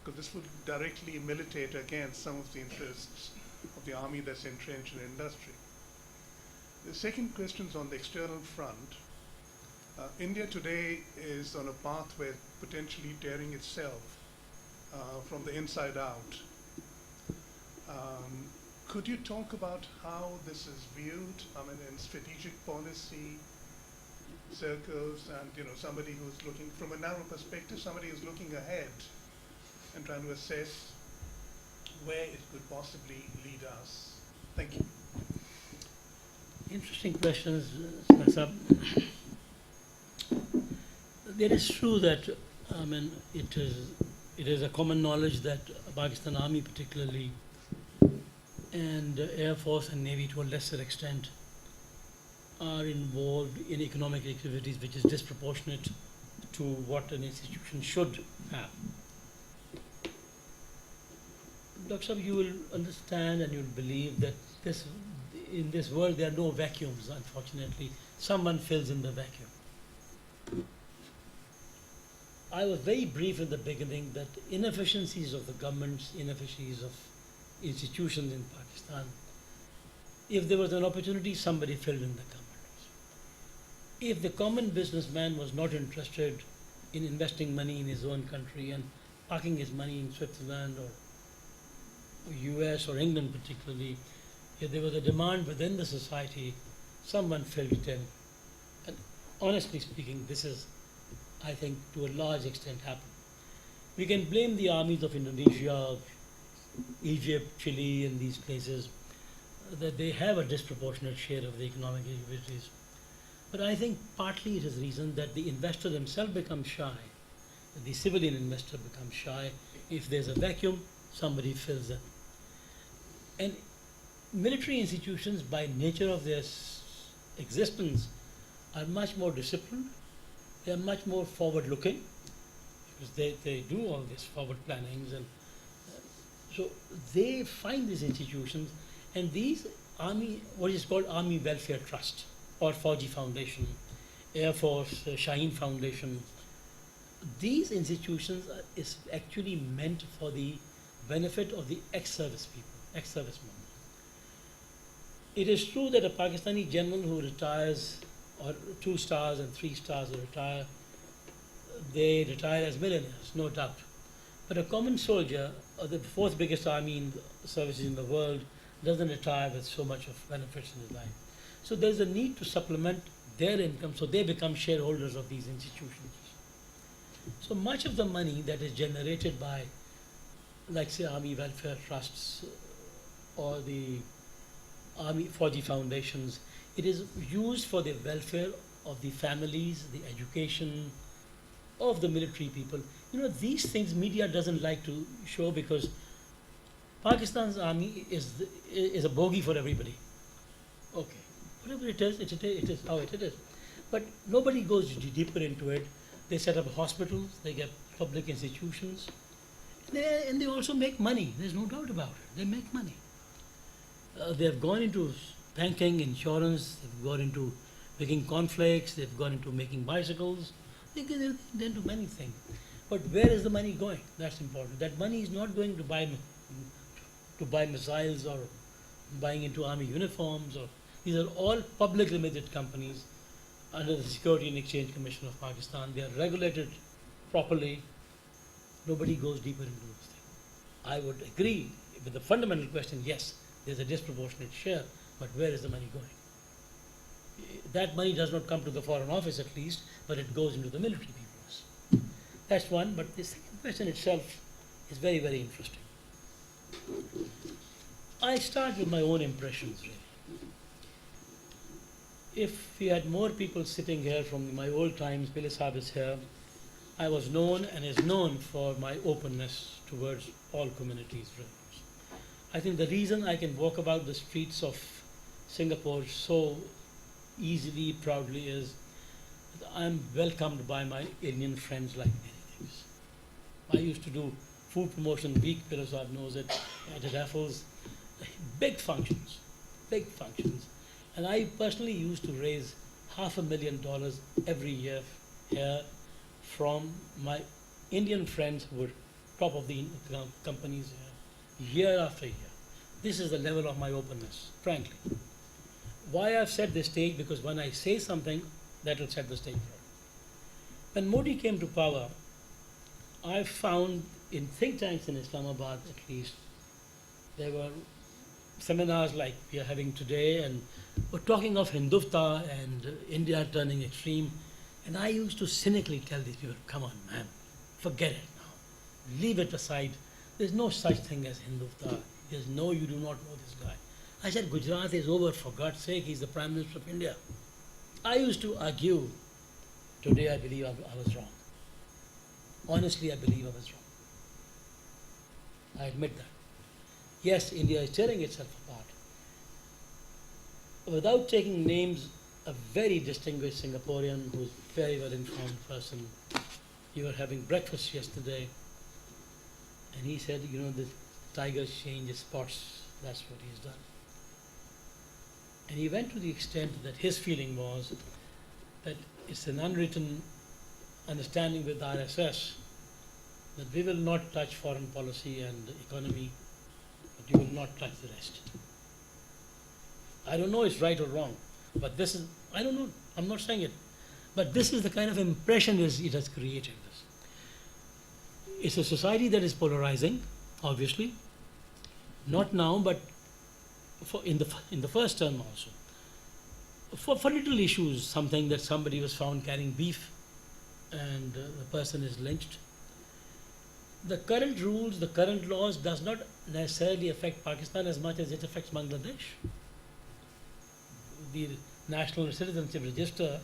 C: because this would directly militate against some of the interests of the Army that's entrenched in industry. The second question is on the external front. India today is on a path where potentially tearing itself from the inside out. Could you talk about how this is viewed? I mean, in strategic policy circles, and somebody who's looking from a narrow perspective, somebody who's looking ahead and trying to assess where it could possibly lead us. Thank you.
B: Interesting questions, Sir. It is true that it is a common knowledge that Pakistan Army particularly, and Air Force and Navy to a lesser extent, are involved in economic activities which is disproportionate to what an institution should have. Dr. Saab, you will understand and you will believe that in this world there are no vacuums, unfortunately. Someone fills in the vacuum. I was very brief in the beginning that inefficiencies of the governments, inefficiencies of institutions in Pakistan, if there was an opportunity, somebody filled in the government. If the common businessman was not interested in investing money in his own country and parking his money in Switzerland or US or England particularly, if there was a demand within the society, someone filled it in. And honestly speaking, this is, I think, to a large extent happened. We can blame the armies of Indonesia, Egypt, Chile, and these places, that they have a disproportionate share of the economic activities. But I think partly it is reason that the investor himself becomes shy, the civilian investor becomes shy. If there's a vacuum, somebody fills it. And military institutions, by nature of their existence, are much more disciplined, they are much more forward-looking, because they do all these forward plannings, and so they find these institutions, and these army, what is called Army Welfare Trust, or Fauji Foundation, Air Force, Shaheen Foundation, these institutions is actually meant for the benefit of the ex-service people, ex-servicemen. It is true that a Pakistani general who retires, or 2 stars and 3 stars who retire, they retire as millionaires, no doubt. But a common soldier, or the 4th biggest army in the services in the world, doesn't retire with so much of benefits in his life. So there's a need to supplement their income, so they become shareholders of these institutions. So much of the money that is generated by, like say, Army Welfare Trusts or the Army Fauji Foundations, it is used for the welfare of the families, the education of the military people. You know, these things media doesn't like to show, because Pakistan's army is a bogey for everybody. Okay, whatever it is, it is how it is. But nobody goes deeper into it. They set up hospitals, they get public institutions, and they also make money. There's no doubt about it. They make money. They have gone into banking, insurance, they've gone into making cornflakes, they've gone into making bicycles, they get into many things. But where is the money going? That's important. That money is not going to buy missiles or buying into army uniforms. Or these are all public limited companies under the Security and Exchange Commission of Pakistan. They are regulated properly. Nobody goes deeper into those things. I would agree with the fundamental question, yes, there's a disproportionate share, but where is the money going? That money does not come to the Foreign Office at least, but it goes into the military peoples. That's one, but the second question itself is very, very interesting. I start with my own impressions, really. If we had more people sitting here from my old times, Billy Saab is here, I was known and is known for my openness towards all communities. Really. I think the reason I can walk about the streets of Singapore so easily, proudly, is that I'm welcomed by my Indian friends like many things. I used to do food promotion week, Billy Saab knows it, at Raffles, big functions. And I personally used to raise $500,000 every year here from my Indian friends who were top of the companies here, year after year. This is the level of my openness, frankly. Why I've set this stage? Because when I say something, that will set the stage for it. When Modi came to power, I found in think tanks in Islamabad at least, there were seminars like we are having today, and we're talking of Hindutva and India turning extreme. And I used to cynically tell these people, come on, man, forget it now. Leave it aside. There's no such thing as Hindutva. There's no, you do not know this guy. I said, Gujarat is over, for God's sake, he's the Prime Minister of India. I used to argue. Today I believe I was wrong. Honestly, I believe I was wrong. I admit that. Yes, India is tearing itself apart. Without taking names, a very distinguished Singaporean who's very well informed person, you were having breakfast yesterday, and he said, you know, the tigers change spots, that's what he's done. And he went to the extent that his feeling was that it's an unwritten understanding with RSS that we will not touch foreign policy and economy, but you will not touch the rest. I don't know it's right or wrong, but this is, I don't know, I'm not saying it. But this is the kind of impression it has created. It's a society that is polarizing, obviously. Not now, but in the first term also. For little issues, something that somebody was found carrying beef and the person is lynched. The current rules, the current laws does not necessarily affect Pakistan as much as it affects Bangladesh. The National Citizenship Register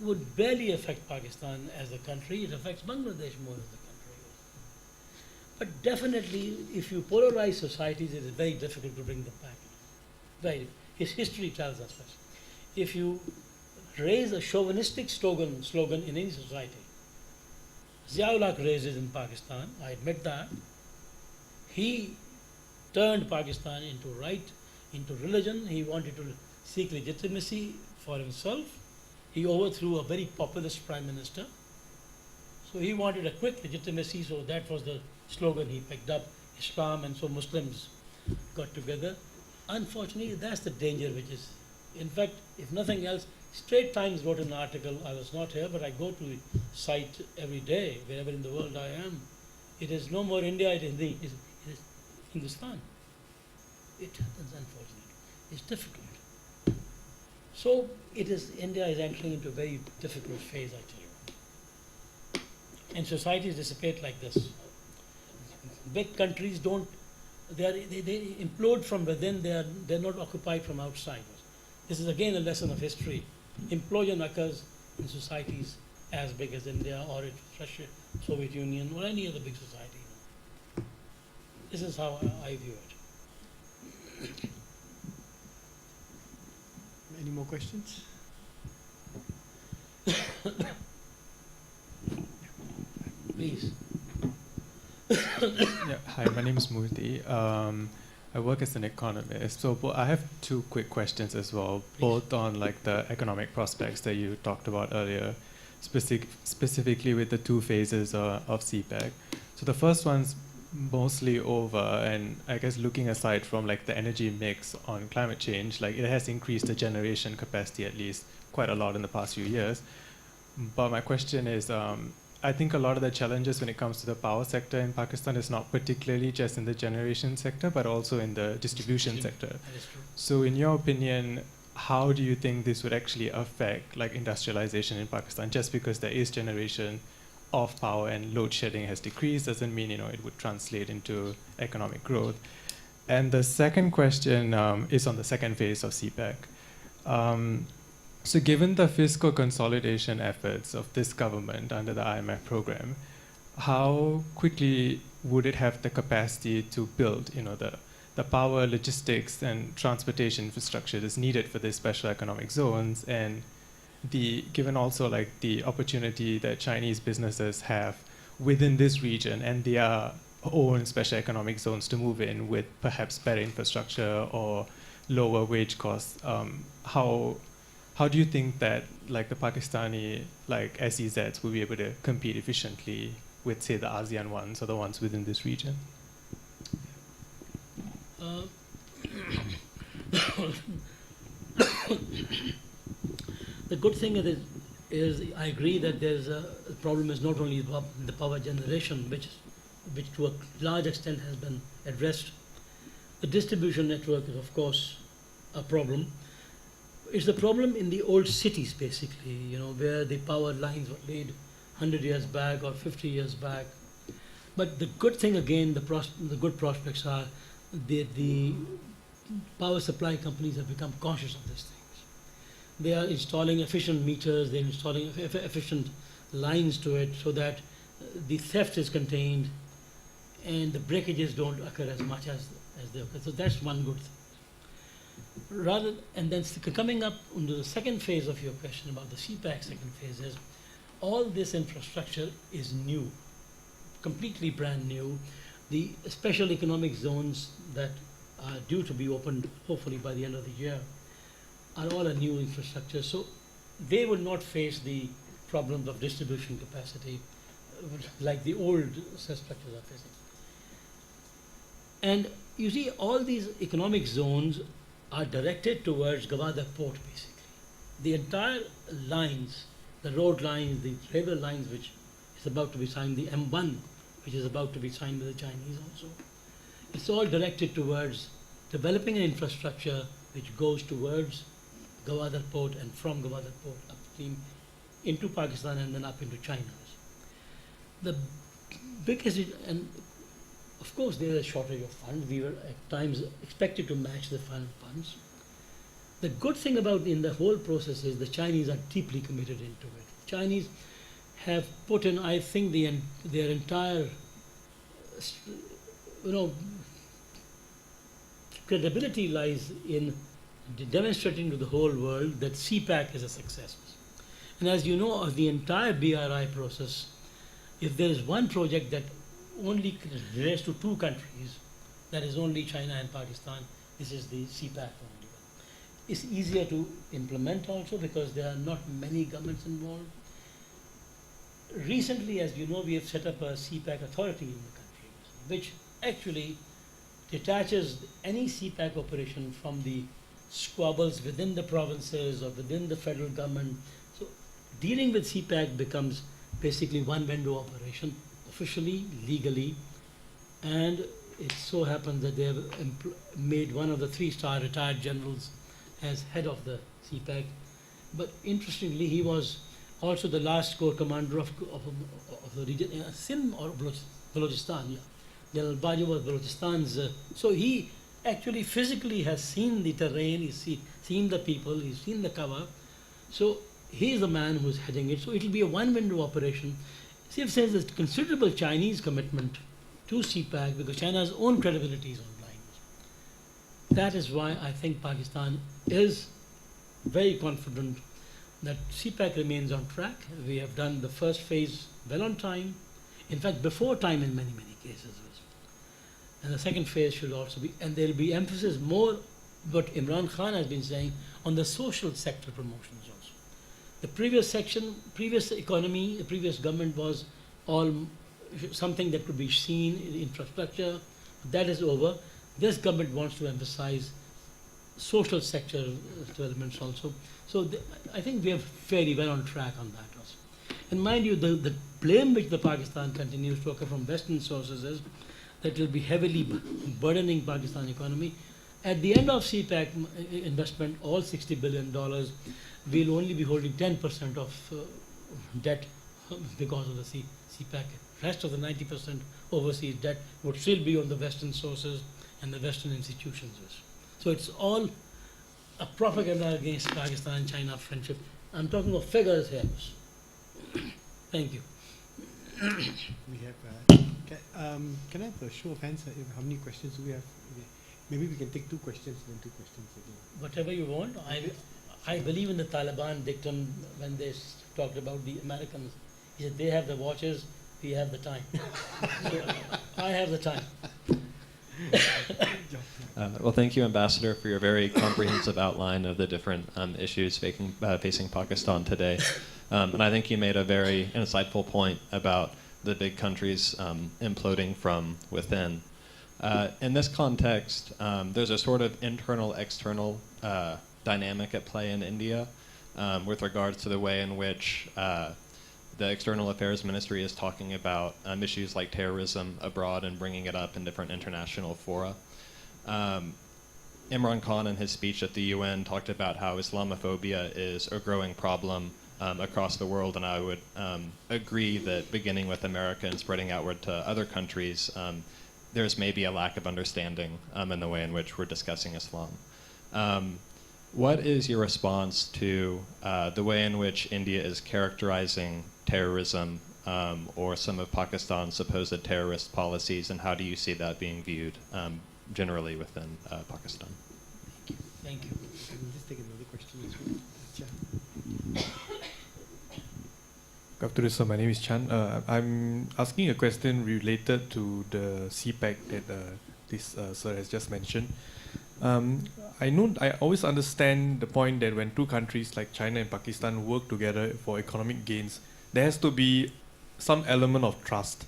B: would barely affect Pakistan as a country, it affects Bangladesh more as a country. But definitely, if you polarize societies, it is very difficult to bring them back. His history tells us this. If you raise a chauvinistic slogan in any society, Ziaul Haq raised it in Pakistan, I admit that. He turned Pakistan into religion. He wanted to seek legitimacy for himself. He overthrew a very populist prime minister. So he wanted a quick legitimacy, so that was the slogan he picked up, Islam, and so Muslims got together. Unfortunately, that's the danger which is, in fact, if nothing else, Straits Times wrote an article, I was not here, but I go to the site every day, wherever in the world I am. It is no more India, it is Hindustan. It happens, unfortunately. It's difficult. So India is entering into a very difficult phase, I tell you. And societies dissipate like this. Big countries they implode from within, they're not occupied from outside. This is again a lesson of history. Implosion occurs in societies as big as India or Russia, Soviet Union, or any other big society. This is how I view it.
A: Any more questions?
B: Please.
D: Yeah, hi, my name is Murthy. I work as an economist. So I have two quick questions as well, both on like the economic prospects that you talked about earlier, specifically with the two phases of CPEC. So the first one's mostly over, and I guess looking aside from like the energy mix on climate change, like it has increased the generation capacity at least quite a lot in the past few years. But my question is, I think a lot of the challenges when it comes to the power sector in Pakistan is not particularly just in the generation sector, but also in the distribution sector.
B: That is true.
D: So in your opinion, how do you think this would actually affect like industrialization in Pakistan? Just because there is generation of power and load shedding has decreased doesn't mean it would translate into economic growth. And the second question is on the second phase of CPEC. So given the fiscal consolidation efforts of this government under the IMF program, how quickly would it have the capacity to build the power, logistics, and transportation infrastructure that's needed for these special economic zones, and given also like the opportunity that Chinese businesses have within this region and their own special economic zones to move in with perhaps better infrastructure or lower wage costs, how do you think that like the Pakistani like SEZs will be able to compete efficiently with, say, the ASEAN ones or the ones within this region?
B: The good thing is I agree that the problem is not only the power generation, which to a large extent has been addressed. The distribution network is, of course, a problem. It's the problem in the old cities, basically, where the power lines were laid 100 years back or 50 years back. But the good thing, again, the good prospects are the power supply companies have become conscious of these things. They are installing efficient meters, they're installing efficient lines to it so that the theft is contained and the breakages don't occur as much as they occur. So that's one good thing. And then coming up into the second phase of your question about the CPEC second phase is, all this infrastructure is new, completely brand new. The special economic zones that are due to be opened hopefully by the end of the year are all a new infrastructure. So they will not face the problems of distribution capacity like the old structures are facing. And you see, all these economic zones are directed towards Gawada port, basically. The entire lines the road lines, the railway lines, which is about to be signed, the M1, which is about to be signed with the Chinese also. It's all directed towards developing an infrastructure which goes towards Gwadar port and from Gwadar port upstream into Pakistan and then up into China. The biggest, and of course there is a shortage of funds. We were at times expected to match the funds. The good thing about in the whole process is the Chinese are deeply committed into it. Chinese have put in, I think, their entire, credibility lies in demonstrating to the whole world that CPAC is a success. And as you know, of the entire BRI process, if there is one project that only relates to two countries, that is only China and Pakistan, this is the CPAC only. It's easier to implement also because there are not many governments involved. Recently, as you know, we have set up a CPAC authority in the country, which actually detaches any CPAC operation from the squabbles within the provinces or within the federal government. So dealing with CPAC becomes basically one window operation, officially, legally, and it so happens that they have made one of the 3-star retired generals as head of the CPAC. But interestingly, he was also the last corps commander of the region, Sindh or Balochistan, yeah. General Bajo was Balochistan's, so he actually physically has seen the terrain, he's seen the people, he's seen the cover. So he is the man who's heading it. So it will be a one-window operation. CF says there's considerable Chinese commitment to CPAC because China's own credibility is on the line. That is why I think Pakistan is very confident that CPAC remains on track. We have done the first phase well on time. In fact, before time in many, many cases. And the second phase should also be, and there will be emphasis more, what Imran Khan has been saying, on the social sector promotions also. The previous section, previous economy, the previous government was all something that could be seen in infrastructure. That is over. This government wants to emphasize social sector developments also. So I think we are fairly well on track on that also. And mind you, the blame which the Pakistan continues to occur from Western sources is that will be heavily burdening Pakistan economy. At the end of CPAC investment, all $60 billion, we'll only be holding 10% of debt because of the CPAC. Rest of the 90% overseas debt would still be on the Western sources and the Western institutions. So it's all a propaganda against Pakistan-China friendship. I'm talking of figures here. Thank you.
A: We have, can I have a show of hands? How many questions do we have? Maybe we can take 2 questions, then 2 questions again.
B: Whatever you want. I believe in the Taliban dictum when they talked about the Americans. He said they have the watches, we have the time. So I have the time.
E: Well, thank you, Ambassador, for your very comprehensive outline of the different issues facing Pakistan today. And I think you made a very insightful point about the big countries imploding from within. In this context, there's a sort of internal-external dynamic at play in India with regards to the way in which the External Affairs Ministry is talking about issues like terrorism abroad and bringing it up in different international fora. Imran Khan, in his speech at the UN, talked about how Islamophobia is a growing problem across the world, and I would agree that beginning with America and spreading outward to other countries, there's maybe a lack of understanding in the way in which we're discussing Islam. What is your response to the way in which India is characterizing terrorism or some of Pakistan's supposed terrorist policies, and how do you see that being viewed generally within Pakistan?
B: Thank you.
A: Can we just take another question as well? Chan.
D: Good afternoon, sir. My name is Chan. I'm asking a question related to the CPAC that this sir has just mentioned. I always understand the point that when two countries like China and Pakistan work together for economic gains, there has to be some element of trust.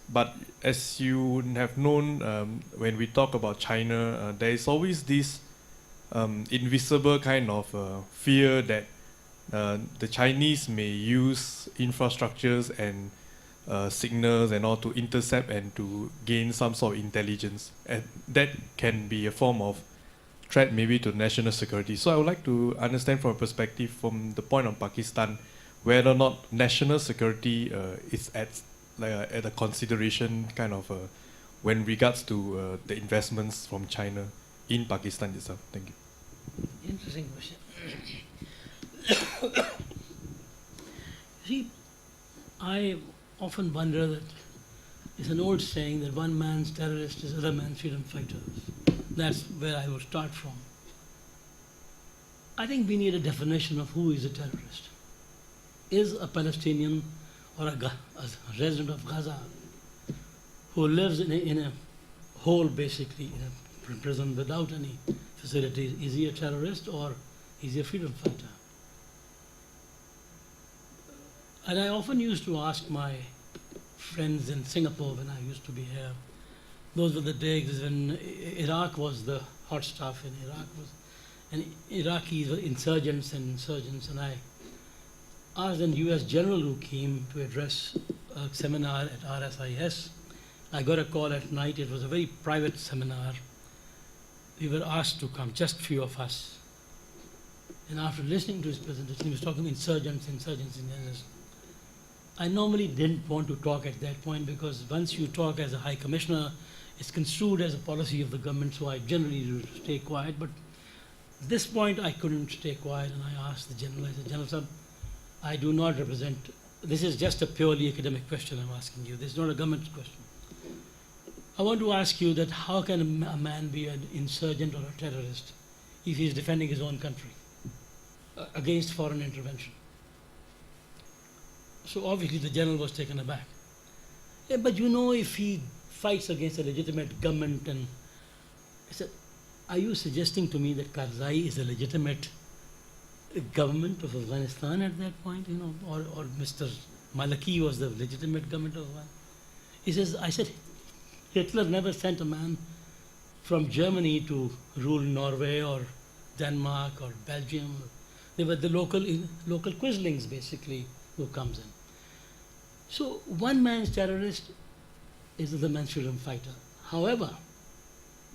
D: But as you have known, when we talk about China, there is always this invisible kind of fear that
F: the Chinese may use infrastructures and signals and all to intercept and to gain some sort of intelligence, and that can be a form of threat maybe to national security. So I would like to understand from a perspective from the point of Pakistan whether or not national security is at a consideration kind of when regards to the investments from China in Pakistan itself. Thank you.
B: Interesting question. See, I often wonder that it's an old saying that one man's terrorist is other man's freedom fighter. That's where I would start from. I think we need a definition of who is a terrorist. Is a Palestinian or a resident of Gaza who lives in a hole, basically, in a prison without any facilities, is he a terrorist or is he a freedom fighter? And I often used to ask my friends in Singapore when I used to be here, those were the days when Iraq was the hot stuff in Iraq, and Iraqis were insurgents, and I asked an US general who came to address a seminar at RSIS. I got a call at night. It was a very private seminar. We were asked to come, just few of us. And after listening to his presentation, he was talking insurgents. I normally didn't want to talk at that point because once you talk as a high commissioner, it's construed as a policy of the government, so I generally do stay quiet. But at this point, I couldn't stay quiet, and I asked the general, I said, General Sir, I do not represent, this is just a purely academic question I'm asking you. This is not a government question. I want to ask you that how can a man be an insurgent or a terrorist if he's defending his own country against foreign intervention? So obviously the general was taken aback. Yeah, but you know, if he fights against a legitimate government, and I said, are you suggesting to me that Karzai is a legitimate government of Afghanistan at that point, you know, or Mr. Maliki was the legitimate government of Afghanistan? He says, I said, Hitler never sent a man from Germany to rule Norway or Denmark or Belgium. They were the local quislings, basically, who comes in. So one man's terrorist is the man's freedom fighter. However,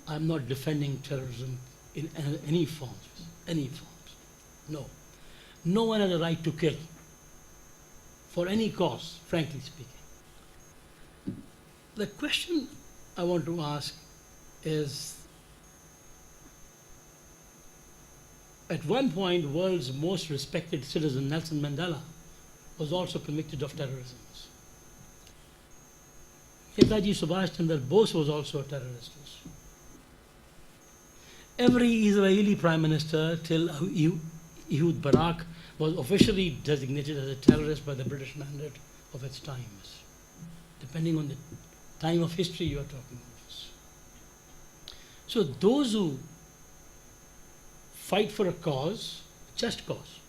B: I'm not defending terrorism in any forms. No. No one has a right to kill for any cause, frankly speaking. The question I want to ask is, at one point, world's most respected citizen, Nelson Mandela, was also convicted of terrorism. Netaji Subhash Chandra Bose was also a terrorist. Every Israeli prime minister till Ehud Barak was officially designated as a terrorist by the British mandate of its times, depending on the time of history you are talking about. So those who fight for a cause, just cause,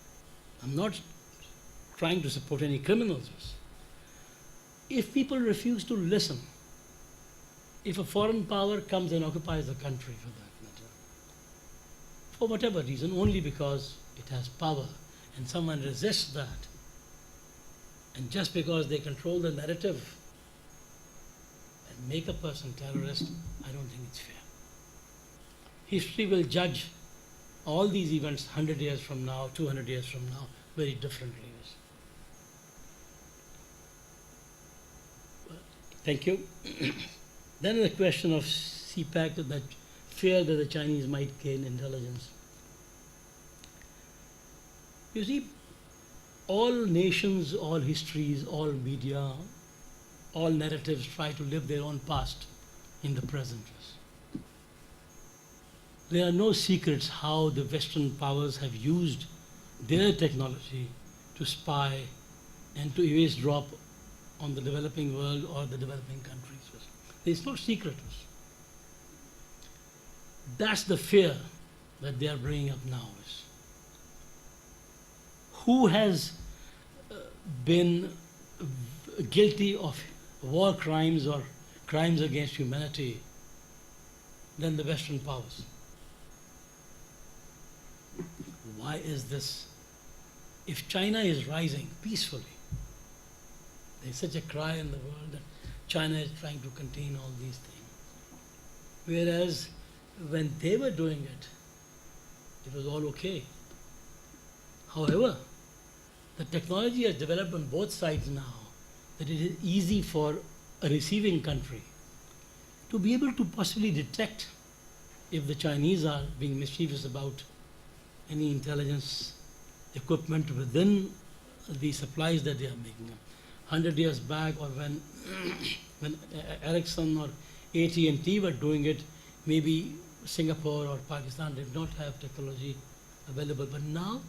B: I'm not trying to support any criminals. If people refuse to listen, if a foreign power comes and occupies the country for that matter, for whatever reason, only because it has power, and someone resists that, and just because they control the narrative and make a person terrorist, I don't think it's fair. History will judge all these events 100 years from now, 200 years from now, very differently. Thank you. Then the question of CPAC, that fear that the Chinese might gain intelligence. You see, all nations, all histories, all media, all narratives try to live their own past in the present. There are no secrets how the Western powers have used their technology to spy and to eavesdrop on the developing world or the developing countries. It's not secret. That's the fear that they are bringing up now. Who has been guilty of war crimes or crimes against humanity than the Western powers? Why is this? if China is rising peacefully, there's such a cry in the world that China is trying to contain all these things. Whereas when they were doing it, it was all okay. However, the technology has developed on both sides now that it is easy for a receiving country to be able to possibly detect if the Chinese are being mischievous about any intelligence equipment within the supplies that they are making. 100 years back, or when Ericsson or AT&T were doing it, maybe Singapore or Pakistan did not have technology available. But now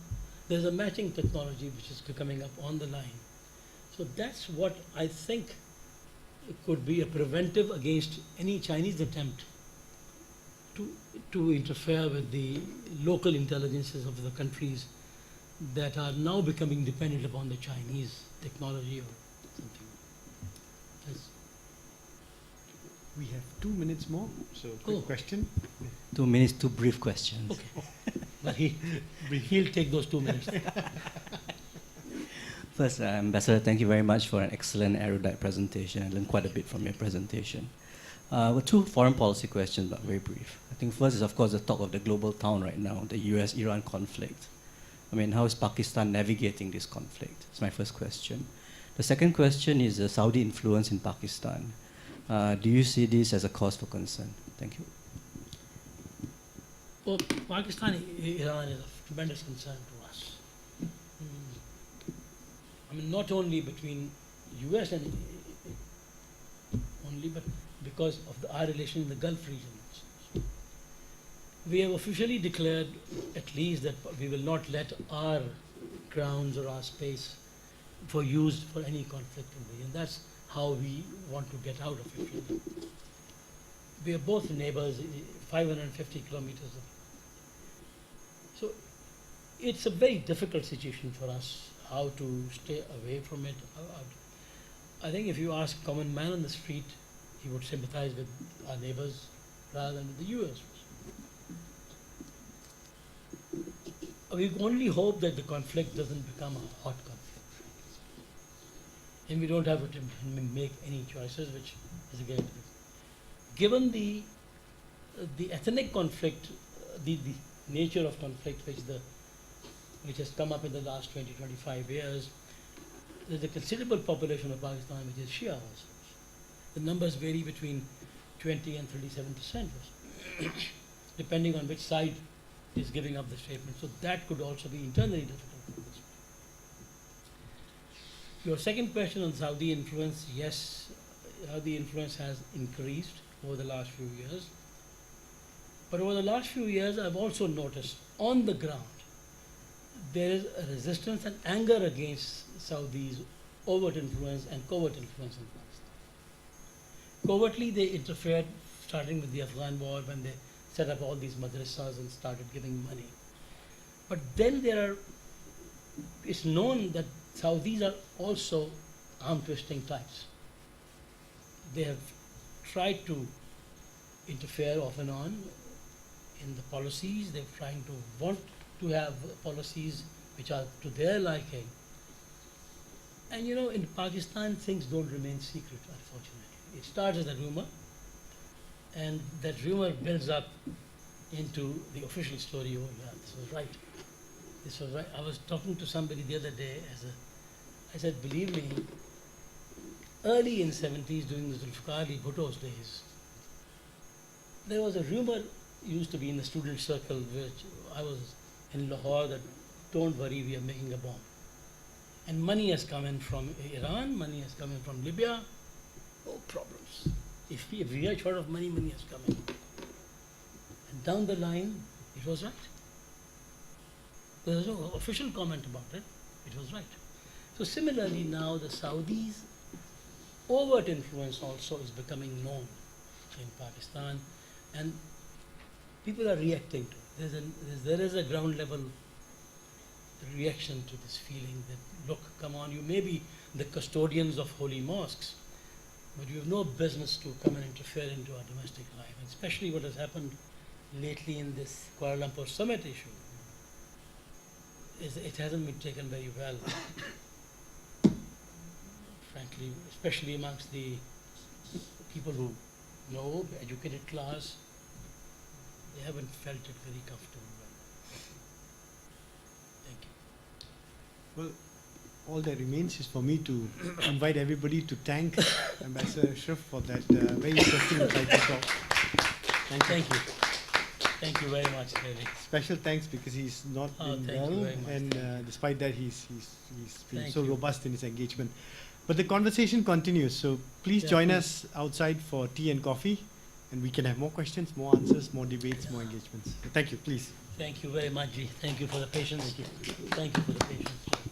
B: there's a matching technology which is coming up on the line. So that's what I think could be a preventive against any Chinese attempt to interfere with the local intelligences of the countries that are now becoming dependent upon the Chinese technology or something. Yes.
A: We have 2 minutes more, so quick question.
G: 2 minutes, 2 brief questions.
B: Okay. But he'll take those 2 minutes.
G: First, Ambassador, thank you very much for an excellent erudite presentation. I learned quite a bit from your presentation. 2 foreign policy questions, but very brief. I think first is, of course, the talk of the global town right now, the US-Iran conflict. I mean, how is Pakistan navigating this conflict? That's my first question. The second question is the Saudi influence in Pakistan. Do you see this as a cause for concern? Thank you.
B: Well, Pakistan-Iran is of tremendous concern to us. I mean, not only between US and only, but because of our relation in the Gulf region. We have officially declared, at least, that we will not let our grounds or our space for use for any conflict in the region. That's how we want to get out of it. Really. We are both neighbors, 550 kilometers. So it's a very difficult situation for us, how to stay away from it. I think if you ask a common man on the street, he would sympathize with our neighbors rather than with the US. We only hope that the conflict doesn't become a hot conflict. And we don't have to make any choices, which is again difficult. Given the ethnic conflict, the nature of conflict which has come up in the last 20, 25 years, there's a considerable population of Pakistan which is Shia Muslims. The numbers vary between 20 and 37%, depending on which side is giving up the statement. So that could also be internally difficult for us. Your second question on Saudi influence, yes, Saudi influence has increased over the last few years. But over the last few years, I've also noticed on the ground, there is a resistance and anger against Saudi's overt influence and covert influence in Pakistan. Covertly, they interfered, starting with the Afghan war, when they set up all these madrasas and started giving money. But then it's known that Saudis are also arm-twisting types. They have tried to interfere off and on in the policies. They're trying to want to have policies which are to their liking. And you know, in Pakistan, things don't remain secret, unfortunately. It starts as a rumor, and that rumor builds up into the official story. Oh yeah, this was right. This was right. I was talking to somebody the other day I said, believe me, early in 70s, during the Zulfikar Ali Bhutto's days, there was a rumor used to be in the student circle, which I was in Lahore, that don't worry, we are making a bomb. And money has come in from Iran, money has come in from Libya, no problems. If we are short of money, money has come in. And down the line, it was right. There was no official comment about it, it was right. So similarly now, the Saudis' overt influence also is becoming known in Pakistan, and people are reacting to it. There is a ground level reaction to this feeling that, look, come on, you may be the custodians of holy mosques, but you have no business to come and interfere into our domestic life, and especially what has happened lately in this Kuala Lumpur summit issue. it hasn't been taken very well, frankly, especially amongst the people who know, the educated class. They haven't felt it very comfortable. Thank you.
A: Well, all that remains is for me to invite everybody to thank Ambassador Ashraf for that very interesting insightful talk.
B: Thank you. Thank you very much, really.
A: Special thanks because he's not
B: Oh,
A: been
B: thank you
A: well,
B: very much.
A: and despite that, he's been
B: Thank
A: so
B: you.
A: robust in his engagement. But the conversation continues, so please
B: Yeah,
A: join
B: please.
A: us outside for tea and coffee, and we can have more questions, more answers, more debates, more engagements. So thank you, please.
B: Thank you very much, Ji. Thank you for the patience. Thank you for the patience.